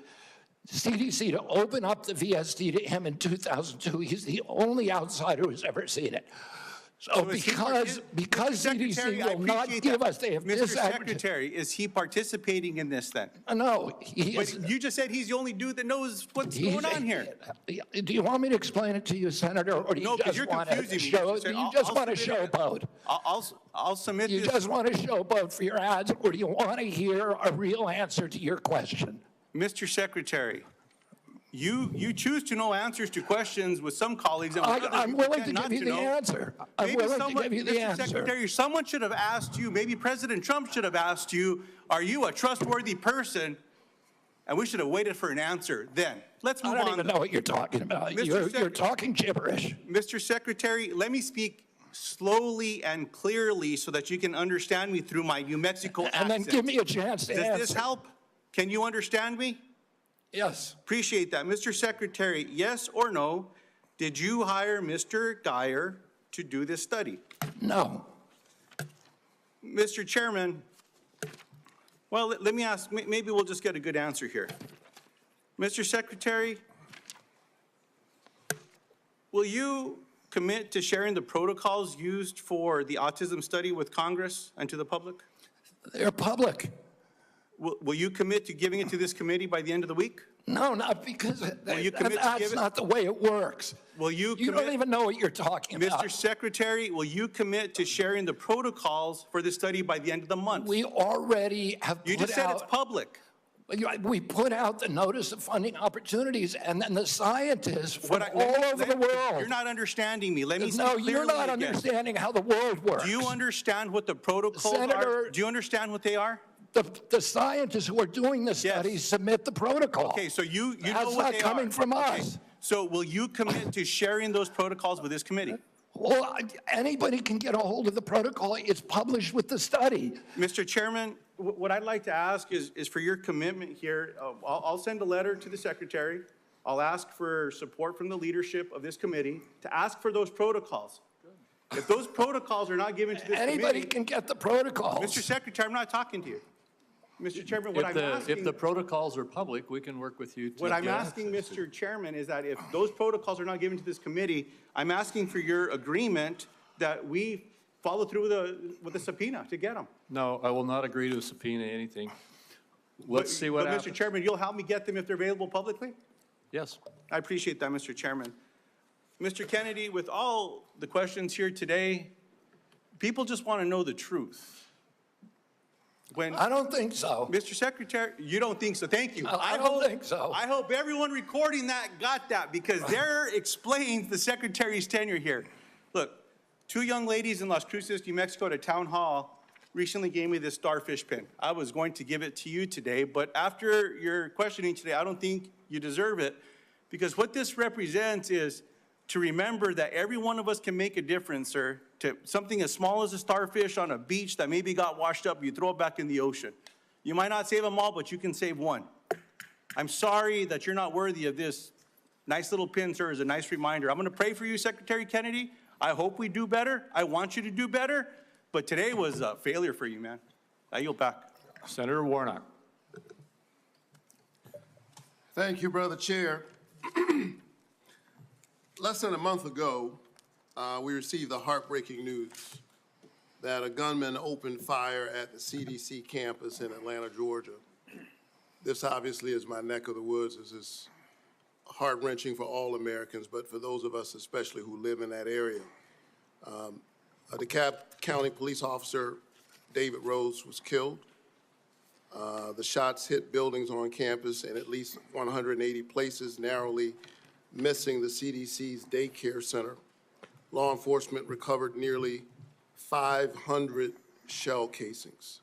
CDC to open up the VSD to him in 2002. He's the only outsider who's ever seen it. So because CDC will not give us, they have Mr. Secretary, is he participating in this then? No, he is. You just said he's the only dude that knows what's going on here. Do you want me to explain it to you, Senator, or do you just want to show? Do you just want to showboat? I'll submit this. You just want to showboat for your ads, or do you want to hear a real answer to your question? Mr. Secretary, you choose to know answers to questions with some colleagues. And I'm willing to give you the answer. I'm willing to give you the answer. Mr. Secretary, someone should have asked you, maybe President Trump should have asked you, are you a trustworthy person? And we should have waited for an answer then. Let's move on. I don't even know what you're talking about. You're talking gibberish. Mr. Secretary, let me speak slowly and clearly so that you can understand me through my New Mexico accent. And then give me a chance to answer. Does this help? Can you understand me? Yes. Appreciate that. Mr. Secretary, yes or no, did you hire Mr. Geyer to do this study? No. Mr. Chairman, well, let me ask, maybe we'll just get a good answer here. Mr. Secretary, will you commit to sharing the protocols used for the autism study with Congress and to the public? They're public. Will you commit to giving it to this committee by the end of the week? No, not because you commit to give that's it? not the way it works. Will you You commit? don't even know what you're talking about. Mr. Secretary, will you commit to sharing the protocols for this study by the end of the month? We already have You put just said it's out, public. we put out the notice of funding opportunities, and then the scientists from Let all me- over the world. You're not understanding me. Let me No, speak you're clearly not again. understanding how the world works. Do you understand what the protocols are? Senator- Do you understand what they are? The scientists who are doing the studies submit the protocol. Okay, so you know That's what not they coming are. from Okay, us. So will you commit to sharing those protocols with this committee? Well, anybody can get a hold of the protocol. It's published with the study. Mr. Chairman, what I'd like to ask is for your commitment here. I'll send a letter to the secretary. I'll ask for support from the leadership of this committee to ask for those protocols. If those protocols are not given to this Anybody committee, can get the protocols. Mr. Secretary, I'm not talking to you. Mr. Chairman, what I'm asking. If the protocols are public, we can work with you to. What I'm get asking, access to. Mr. Chairman, is that if those protocols are not given to this committee, I'm asking for your agreement that we follow through with a subpoena to get them. No, I will not agree to subpoena anything. Let's see what But happens. Mr. Chairman, you'll help me get them if they're available publicly? Yes. I appreciate that, Mr. Chairman. Mr. Kennedy, with all the questions here today, people just want to know the truth. When, I don't think so. Mr. Secretary, you don't think so? Thank you. I don't think so. I hope everyone recording that got that, because there explains the Secretary's tenure here. Look, 2 young ladies in Las Cruces, New Mexico, at a town hall recently gave me this starfish pin. I was going to give it to you today, but after your questioning today, I don't think you deserve it, because what this represents is to remember that every one of us can make a difference, sir, to something as small as a starfish on a beach that maybe got washed up, you throw it back in the ocean. You might not save them all, but you can save one. I'm sorry that you're not worthy of this nice little pin, sir, as a nice reminder. I'm going to pray for you, Secretary Kennedy. I hope we do better. I want you to do better. But today was a failure for you, man. I yield back. Senator Warnock. Thank you, Brother Chair. Less than a month ago, we received the heartbreaking news that a gunman opened fire at the CDC campus in Atlanta, Georgia. This obviously is my neck of the woods. This is heart-wrenching for all Americans, but for those of us especially who live in that area. A DeKalb County police officer, David Rose, was killed. The shots hit buildings on campus in at least 180 places, narrowly missing the CDC's daycare center. Law enforcement recovered nearly 500 shell casings.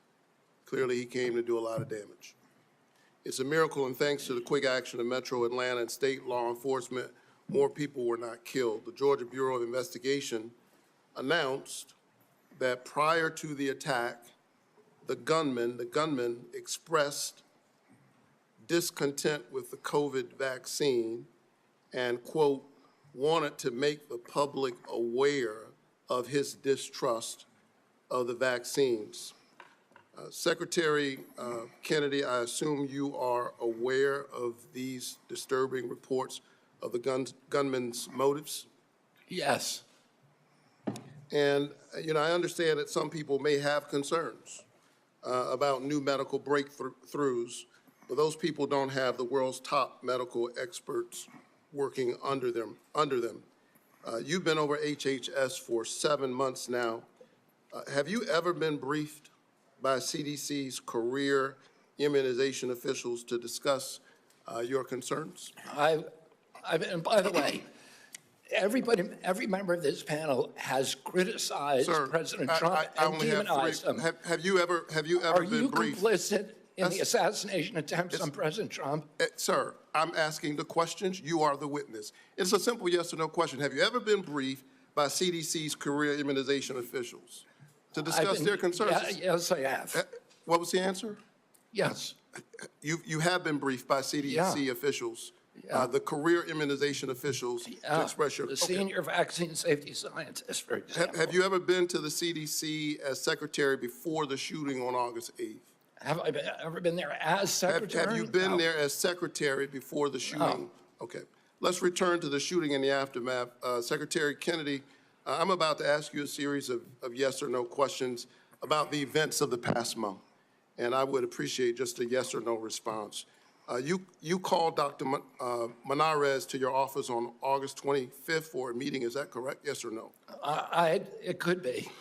Clearly, he came to do a lot of damage. It's a miracle, and thanks to the quick action of Metro Atlanta and state law enforcement, more people were not killed. The Georgia Bureau of Investigation announced that prior to the attack, the gunman expressed discontent with the COVID vaccine and, quote, wanted to make the public aware of his distrust of the vaccines. Secretary Kennedy, I assume you are aware of these disturbing reports of the gunman's motives? Yes. And, you know, I understand that some people may have concerns about new medical breakthroughs, but those people don't have the world's top medical experts working under them. You've been over HHS for 7 months now. Have you ever been briefed by CDC's career immunization officials to discuss your concerns? And by the way, every member of this panel has criticized President Trump and demonized him. Have you ever Are been you briefed? complicit in the assassination attempts on President Trump? Sir, I'm asking the questions. You are the witness. It's a simple yes or no question. Have you ever been briefed by CDC's career immunization officials to discuss their concerns? Yes, I have. What was the answer? Yes. You have been briefed by CDC officials, the career immunization officials, to express your. The Okay. senior vaccine safety scientist, for example. Have you ever been to the CDC as secretary before the shooting on August 8th? Have I ever been there as secretary? Have you been No. there as secretary before the shooting? Okay. Let's return to the shooting and the aftermath. Secretary Kennedy, I'm about to ask you a series of yes or no questions about the events of the past month, and I would appreciate just a yes or no response. You called Dr. Manarez to your office on August 25th for a meeting. Is that correct? Yes or no? It could be.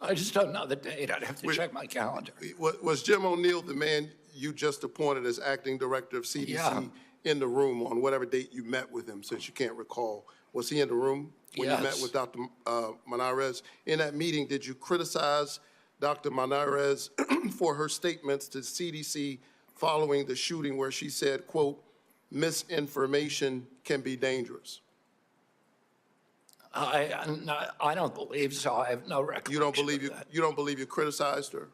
I just don't know the date. I'd have to check my calendar. Was Jim O'Neill the man you just appointed as acting director of CDC in the room on whatever date you met with him, since you can't recall? Was he in the room when you met with Dr. Manarez? In that meeting, did you criticize Dr. Manarez for her statements to CDC following the shooting where she said, quote, misinformation can be dangerous? I don't believe so. I have no recollection. You don't believe you criticized her?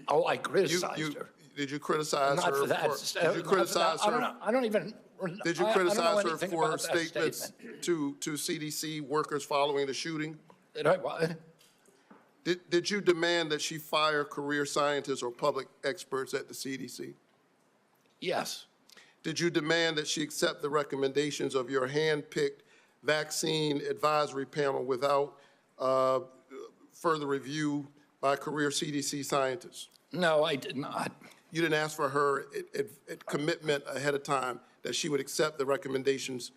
Oh, I criticized her. Did you criticize Not her? for that. Did you criticize her? I don't even. Did you I don't know criticize her anything for her about that statements statement. to CDC workers following the shooting? Did I what? Did you demand that she fire career scientists or public experts at the CDC? Yes. Did you demand that she accept the recommendations of your hand-picked vaccine advisory panel without further review by career CDC scientists? No, I did not. You didn't ask for her commitment ahead of time that she would accept the recommendations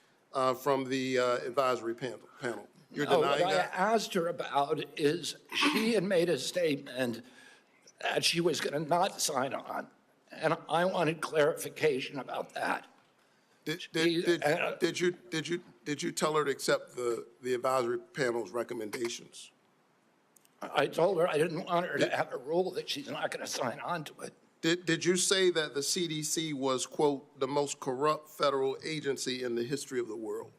from the advisory panel? You're denying what that? I asked her about is she had made a statement that she was going to not sign on, and I wanted clarification about that. Did you tell her to accept the advisory panel's recommendations? I told her I didn't want her to have a rule that she's not going to sign on to it. Did you say that the CDC was, quote, the most corrupt federal agency in the history of the world?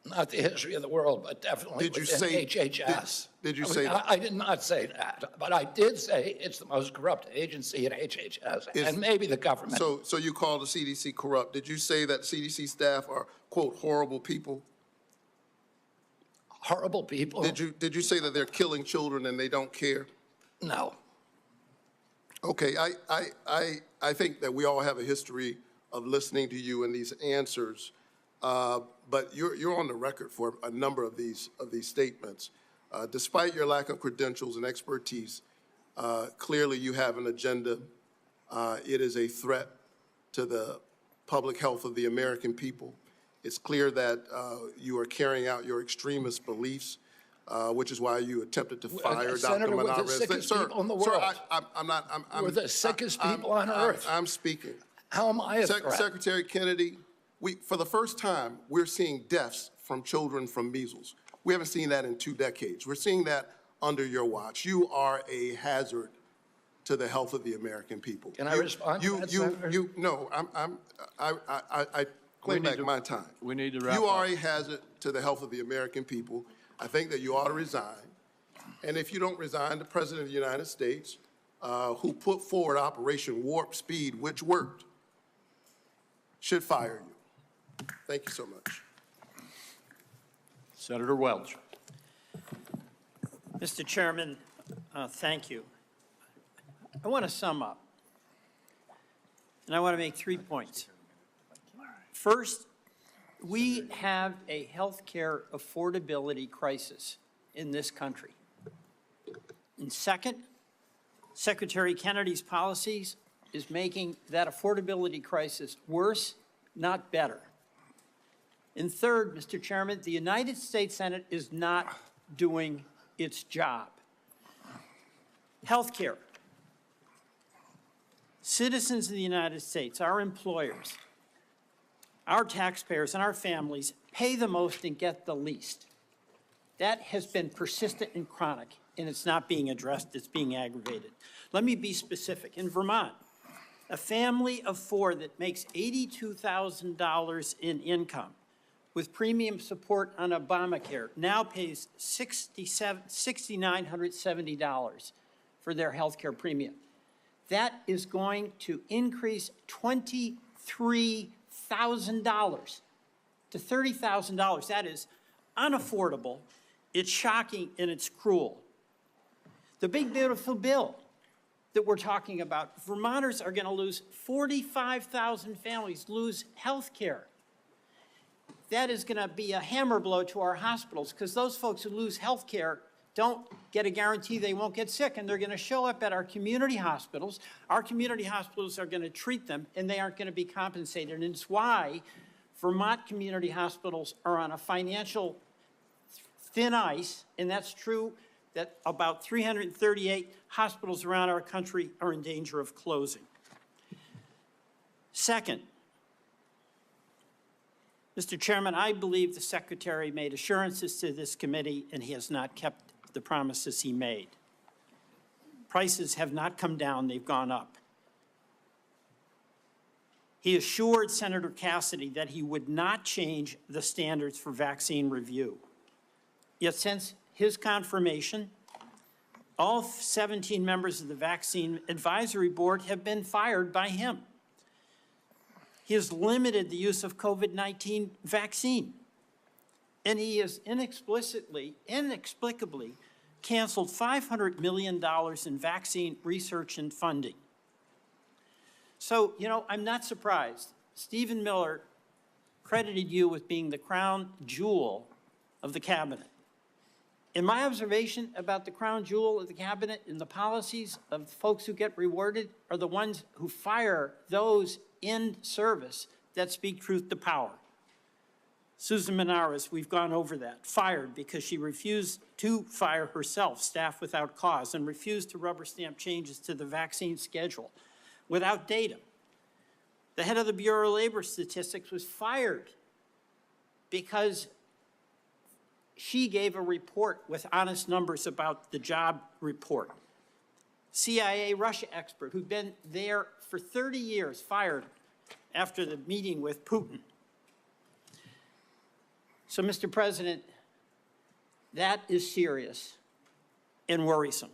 Not the history of the world, but definitely Did you within say- HHS. did you say that? I did not say that, but I did say it's the most corrupt agency at HHS, and maybe the government. So you called the CDC corrupt. Did you say that CDC staff are, quote, horrible people? Horrible people? Did you say that they're killing children and they don't care? No. Okay, I think that we all have a history of listening to you and these answers, but you're on the record for a number of these statements. Despite your lack of credentials and expertise, clearly you have an agenda. It is a threat to the public health of the American people. It's clear that you are carrying out your extremist beliefs, which is why you attempted to fire Dr. Senator, we're the Manarez. sickest people in the world. I'm We're the sickest people on earth. I'm speaking. How am I a threat? Secretary Kennedy, for the first time, we're seeing deaths from children from measles. We haven't seen that in 2 decades. We're seeing that under your watch. You are a hazard to the health of the American people. Can I respond to that, Senator? No, I claim back my time. We need to wrap You are up. a hazard to the health of the American people. I think that you ought to resign. And if you don't resign, the President of the United States, who put forward Operation Warp Speed, which worked, should fire you. Thank you so much. Senator Welch. Mr. Chairman, thank you. I want to sum up, and I want to make 3 points. First, we have a healthcare affordability crisis in this country. And second, Secretary Kennedy's policies is making that affordability crisis worse, not better. And third, Mr. Chairman, the United States Senate is not doing its job. Healthcare. Citizens of the United States, our employers, our taxpayers and our families pay the most and get the least. That has been persistent and chronic, and it's not being addressed, it's being aggravated. Let me be specific. In Vermont, a family of 4 that makes $82,000 in income with premium support on Obamacare now pays $6,970 for their health care premium. that is going to increase $23,000 to $30,000. That is unaffordable, it's shocking, and it's cruel. The big beautiful bill that we're talking about, Vermonters are going to lose 45,000 families lose health care. That is going to be a hammer blow to our hospitals, because those folks who lose health care don't get a guarantee they won't get sick, and they're going to show up at our community hospitals. Our community hospitals are going to treat them, and they aren't going to be compensated. And it's why Vermont community hospitals are on a financial thin ice, and that's true that about 338 hospitals around our country are in danger of closing. Second, Mr. Chairman, I believe the Secretary made assurances to this committee, and he has not kept the promises he made. Prices have not come down, they've gone up. He assured Senator Cassidy that he would not change the standards for vaccine review. Yet since his confirmation, all 17 members of the Vaccine Advisory Board have been fired by him. He has limited the use of COVID-19 vaccine, and he has inexplicably canceled $500 million in vaccine research and funding. So, you know, I'm not surprised. Stephen Miller credited you with being the crown jewel of the cabinet. And my observation about the crown jewel of the cabinet and the policies of folks who get rewarded are the ones who fire those in service that speak truth to power. Susan Menares, we've gone over that, fired because she refused to fire herself, staff without cause, and refused to rubber stamp changes to the vaccine schedule without data. The head of the Bureau of Labor Statistics was fired because she gave a report with honest numbers about the job report. CIA Russia expert who'd been there for 30 years, fired after the meeting with Putin. So, Mr. President, that is serious and worrisome.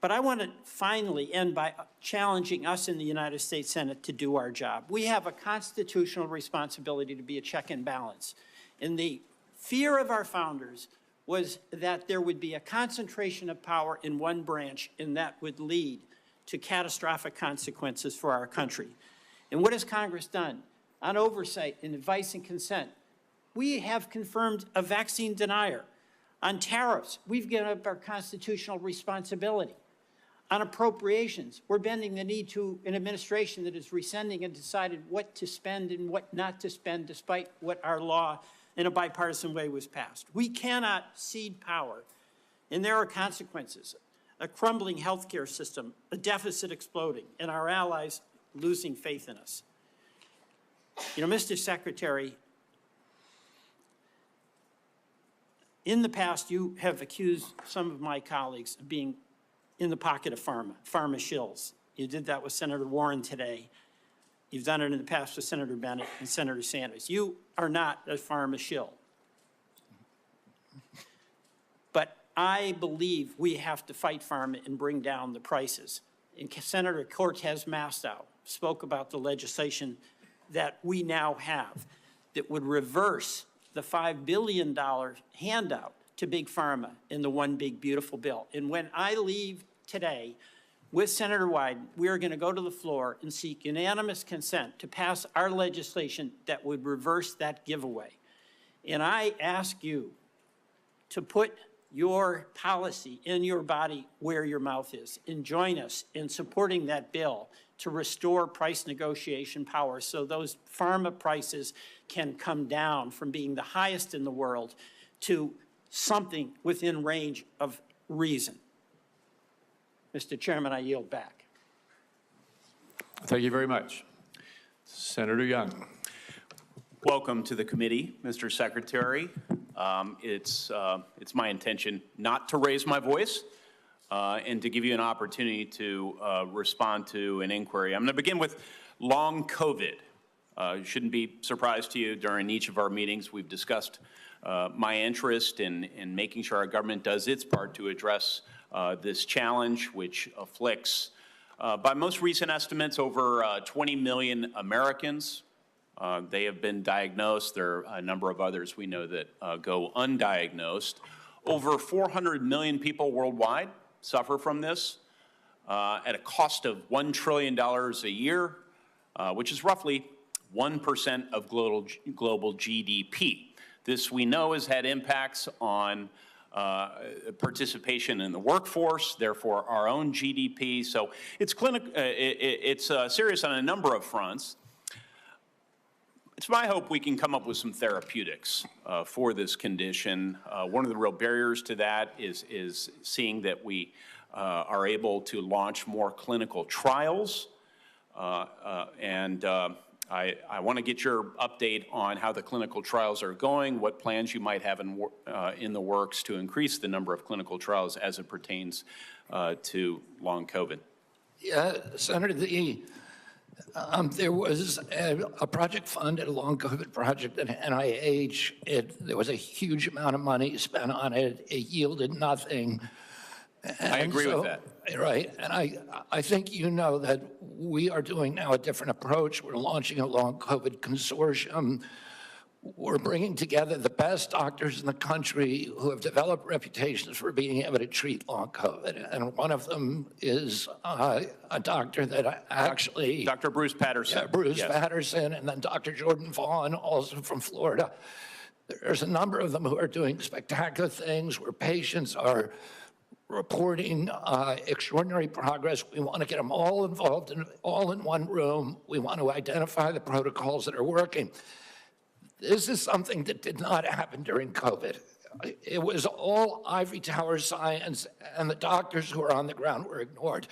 But I want to finally end by challenging us in the United States Senate to do our job. We have a constitutional responsibility to be a check and balance. And the fear of our founders was that there would be a concentration of power in one branch, and that would lead to catastrophic consequences for our country. And what has Congress done? On oversight and advice and consent, we have confirmed a vaccine denier. On tariffs, we've given up our constitutional responsibility. On appropriations, we're bending the knee to an administration that is rescinding and decided what to spend and what not to spend, despite what our law in a bipartisan way was passed. We cannot cede power, and there are consequences. A crumbling healthcare system, a deficit exploding, and our allies losing faith in us. You know, Mr. Secretary, in the past, you have accused some of my colleagues of being in the pocket of pharma shills. You did that with Senator Warren today. You've done it in the past with Senator Bennett and Senator Sanders. You are not a pharma shill. But I believe we have to fight pharma and bring down the prices. And Senator Cortez Masto spoke about the legislation that we now have that would reverse the $5 billion handout to Big Pharma in the One Big Beautiful Bill. And when I leave today with Senator Wyden, we are going to go to the floor and seek unanimous consent to pass our legislation that would reverse that giveaway. And I ask you to put your policy in your body where your mouth is, and join us in supporting that bill to restore price negotiation power so those pharma prices can come down from being the highest in the world to something within range of reason. Mr. Chairman, I yield back. Thank you very much. Senator Young. Welcome to the committee, Mr. Secretary. It's my intention not to raise my voice and to give you an opportunity to respond to an inquiry. I'm going to begin with long COVID. Shouldn't be surprised to you. During each of our meetings, we've discussed my interest in making sure our government does its part to address this challenge, which afflicts, by most recent estimates, over 20 million Americans. They have been diagnosed. There are a number of others we know that go undiagnosed. Over 400 million people worldwide suffer from this at a cost of $1 trillion a year, which is roughly 1% of global GDP. This, we know, has had impacts on participation in the workforce, therefore our own GDP. So it's serious on a number of fronts. It's my hope we can come up with some therapeutics for this condition. One of the real barriers to that is seeing that we are able to launch more clinical trials. I want to get your update on how the clinical trials are going, what plans you might have in the works to increase the number of clinical trials as it pertains to long COVID. Yeah, Senator, there was a project funded, a long COVID project at NIH. There was a huge amount of money spent on it. It yielded nothing. I agree with that. Right, and I think you know that we are doing now a different approach. We're launching a long COVID consortium. We're bringing together the best doctors in the country who have developed reputations for being able to treat long COVID. And one of them is a doctor that actually... Dr. Bruce Patterson. Yeah, Bruce Patterson, and then Dr. Jordan Vaughn, also from Florida. There's a number of them who are doing spectacular things where patients are reporting extraordinary progress. We want to get them all involved, all in one room. We want to identify the protocols that are working. This is something that did not happen during COVID. It was all ivory tower science, and the doctors who were on the ground were ignored.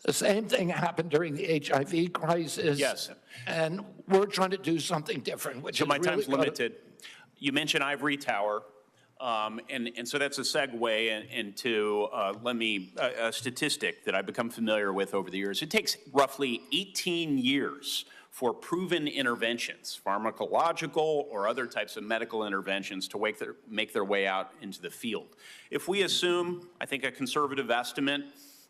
The same thing happened during the HIV crisis. Yes. And we're trying to do something different, which So is my really time's limited. You mentioned ivory tower. And so that's a segue into a statistic that I've become familiar with over the years. It takes roughly 18 years for proven interventions, pharmacological or other types of medical interventions, to make their way out into the field. If we assume, I think a conservative estimate,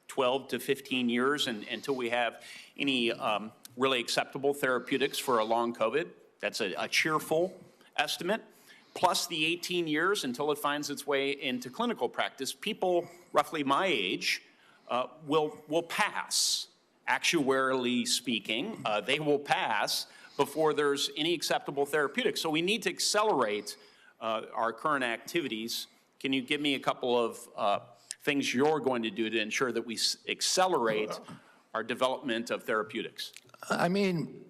12 to 15 years until we have any really acceptable therapeutics for a long COVID, that's a cheerful estimate. Plus the 18 years until it finds its way into clinical practice, people roughly my age will pass. Actuarially speaking, they will pass before there's any acceptable therapeutic. So we need to accelerate our current activities. Can you give me a couple of things you're going to do to ensure that we accelerate our development of therapeutics? I mean,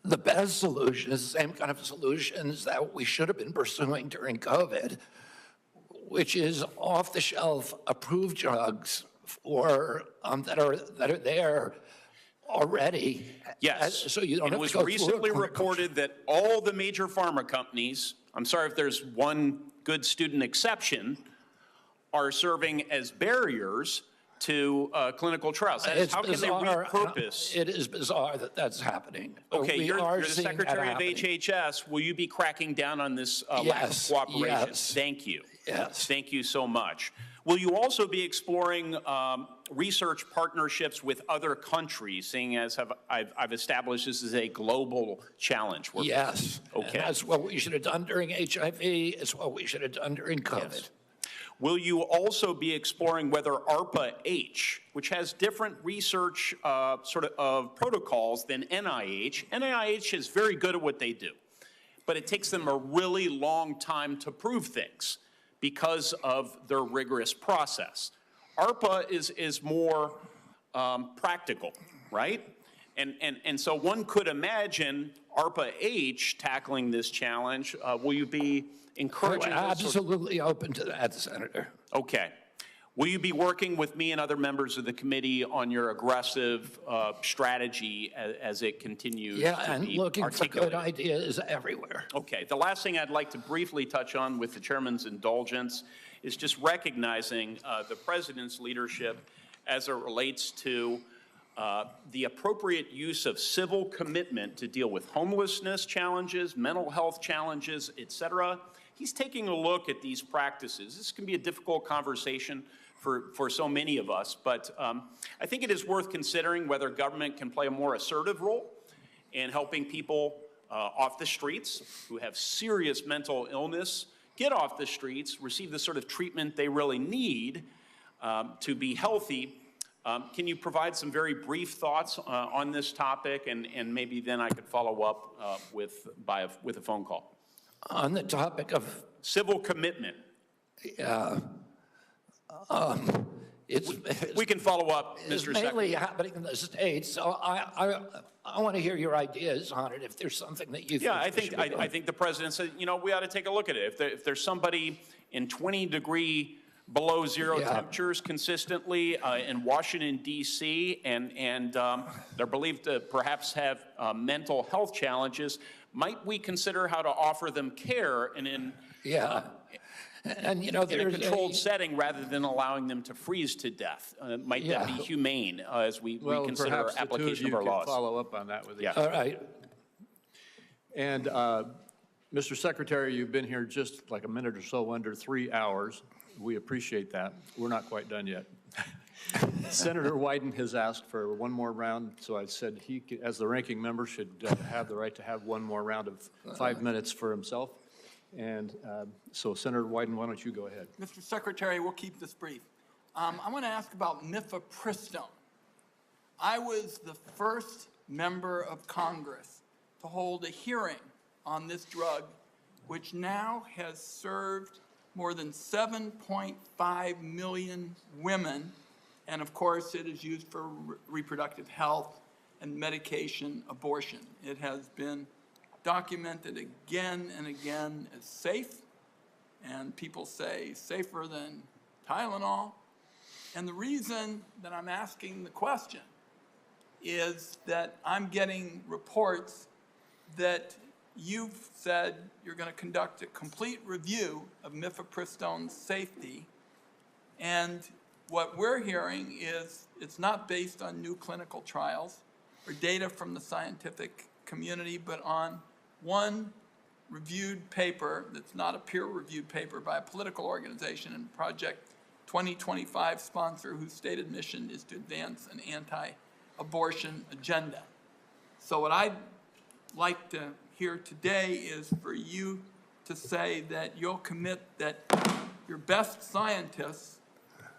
the best solution is the same kind of solutions that we should have been pursuing during COVID, which is off-the-shelf approved drugs for that are there already. Yes. So you don't have to go through it was recently reported that all the major pharma companies, I'm sorry if there's one good student exception, are serving as barriers to clinical trials. That is, how can they repurpose? It is bizarre that that's happening. Okay, you're the Secretary of HHS. Will you be cracking down on this lack of cooperation? Yes. Thank you. Yes. Thank you so much. Will you also be exploring research partnerships with other countries, seeing as I've established this is a global challenge? Yes. Okay. And that's what we should have done during HIV. It's what we should have done during COVID. Yes. Will you also be exploring whether ARPA-H, which has different research protocols than NIH, NIH is very good at what they do, but it takes them a really long time to prove things because of their rigorous process. ARPA is more practical, right? And so one could imagine ARPA-H tackling this challenge. Will you be encouraging I'm absolutely open to that, Senator. Okay. Will you be working with me and other members of the committee on your aggressive strategy as it continues to be and looking for good ideas everywhere. Okay. The last thing I'd like to briefly touch on with the chairman's indulgence is just recognizing the president's leadership as it relates to the appropriate use of civil commitment to deal with homelessness challenges, mental health challenges, et cetera, He's taking a look at these practices. This can be a difficult conversation for so many of us, but I think it is worth considering whether government can play a more assertive role in helping people off the streets who have serious mental illness get off the streets, receive the sort of treatment they really need to be healthy. Can you provide some very brief thoughts on this topic, and maybe then I could follow up with a phone call? On the topic of civil commitment. Yeah. We can follow up, Mr. It's mainly happening in the States, so I want to hear your ideas on it, if there's something that you think. Yeah, I think the president said, you know, we ought to take a look at it. If there's somebody in 20-degree below zero temperatures consistently in Washington, D.C., and they're believed to perhaps have mental health challenges, might we consider how to offer them care and in and you know, in a controlled setting rather than allowing them to freeze to death? Might that be humane as we reconsider application of our laws? Follow up on that with you. All right. And Mr. Secretary, you've been here just like a minute or so under 3 hours. We appreciate that. We're not quite done yet. Senator Wyden has asked for one more round, so I said he, as the ranking member, should have the right to have one more round of 5 minutes for himself. And so, Senator Wyden, why don't you go ahead? Mr. Secretary, we'll keep this brief. I want to ask about mifepristone. I was the first member of Congress to hold a hearing on this drug, which now has served more than 7.5 million women, and of course it is used for reproductive health and medication abortion. It has been documented again and again as safe, and people say safer than Tylenol. And the reason that I'm asking the question is that I'm getting reports that you've said you're going to conduct a complete review of mifepristone's safety, and what we're hearing is it's not based on new clinical trials or data from the scientific community, but on one reviewed paper that's not a peer-reviewed paper by a political organization and Project 2025 sponsor whose stated mission is to advance an anti-abortion agenda. So what I'd like to hear today is for you to say that you'll commit that your best scientists,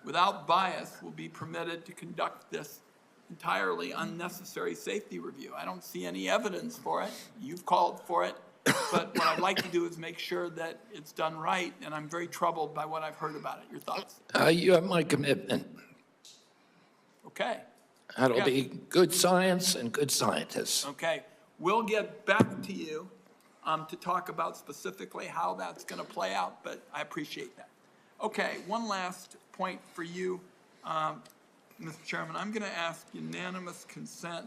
without bias, will be permitted to conduct this entirely unnecessary safety review. I don't see any evidence for it. You've called for it. But what I'd like to do is make sure that it's done right, and I'm very troubled by what I've heard about it. Your thoughts? You have my commitment. Okay. That'll be good science and good scientists. Okay. We'll get back to you to talk about specifically how that's going to play out, but I appreciate that. Okay, one last point for you, Mr. Chairman. I'm going to ask unanimous consent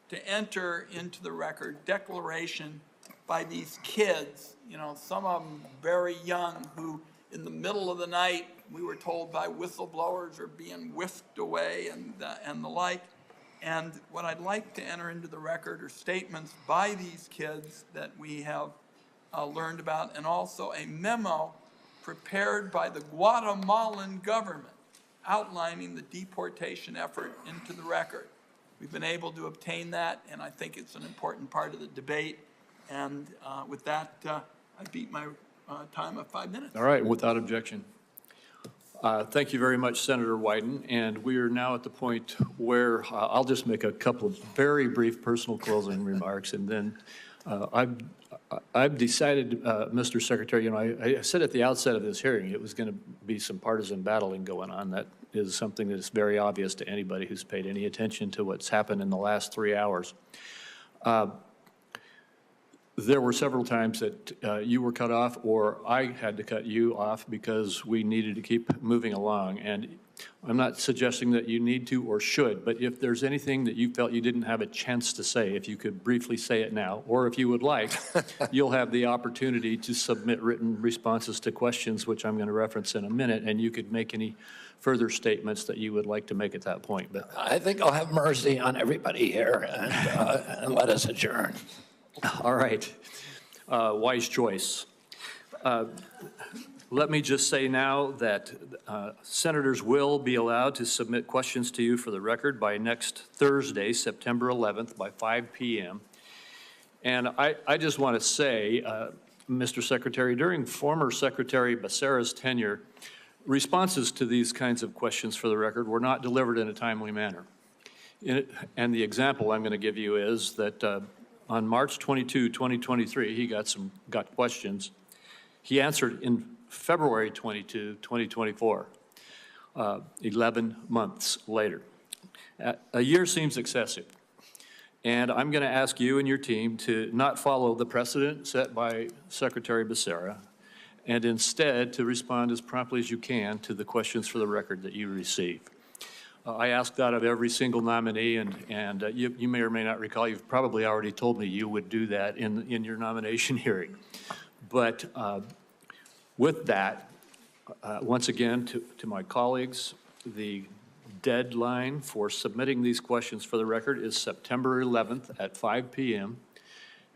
to enter into the record declaration by these kids, you know, some of them very young, who in the middle of the night, we were told by whistleblowers, are being whisked away and the like. And what I'd like to enter into the record are statements by these kids that we have learned about, and also a memo prepared by the Guatemalan government outlining the deportation effort into the record. We've been able to obtain that, and I think it's an important part of the debate. And with that, I beat my time of 5 minutes. All right, without objection. Thank you very much, Senator Wyden. And we are now at the point where I'll just make a couple of very brief personal closing remarks, and then I've decided, Mr. Secretary, you know, I said at the outset of this hearing it was going to be some partisan battling going on. That is something that is very obvious to anybody who's paid any attention to what's happened in the last 3 hours. There were several times that you were cut off, or I had to cut you off because we needed to keep moving along. And I'm not suggesting that you need to or should, but if there's anything that you felt you didn't have a chance to say, if you could briefly say it now, or if you would like, you'll have the opportunity to submit written responses to questions, which I'm going to reference in a minute, and you could make any further statements that you would like to make at that point. But I think I'll have mercy on everybody here and let us adjourn. All right. Wise choice. Let me just say now that senators will be allowed to submit questions to you for the record by next Thursday, September 11th, by 5 p.m. And I just want to say, Mr. Secretary, during former Secretary Becerra's tenure, responses to these kinds of questions for the record were not delivered in a timely manner. And the example I'm going to give you is that on March 22, 2023, he got questions. He answered in February 22, 2024, 11 months later. A year seems excessive. And I'm going to ask you and your team to not follow the precedent set by Secretary Becerra, and instead to respond as promptly as you can to the questions for the record that you receive. I ask that of every single nominee, and you may or may not recall, you've probably already told me you would do that in your nomination hearing. But with that, once again, to my colleagues, the deadline for submitting these questions for the record is September 11th at 5 p.m.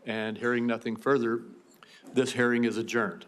And hearing nothing further, this hearing is adjourned.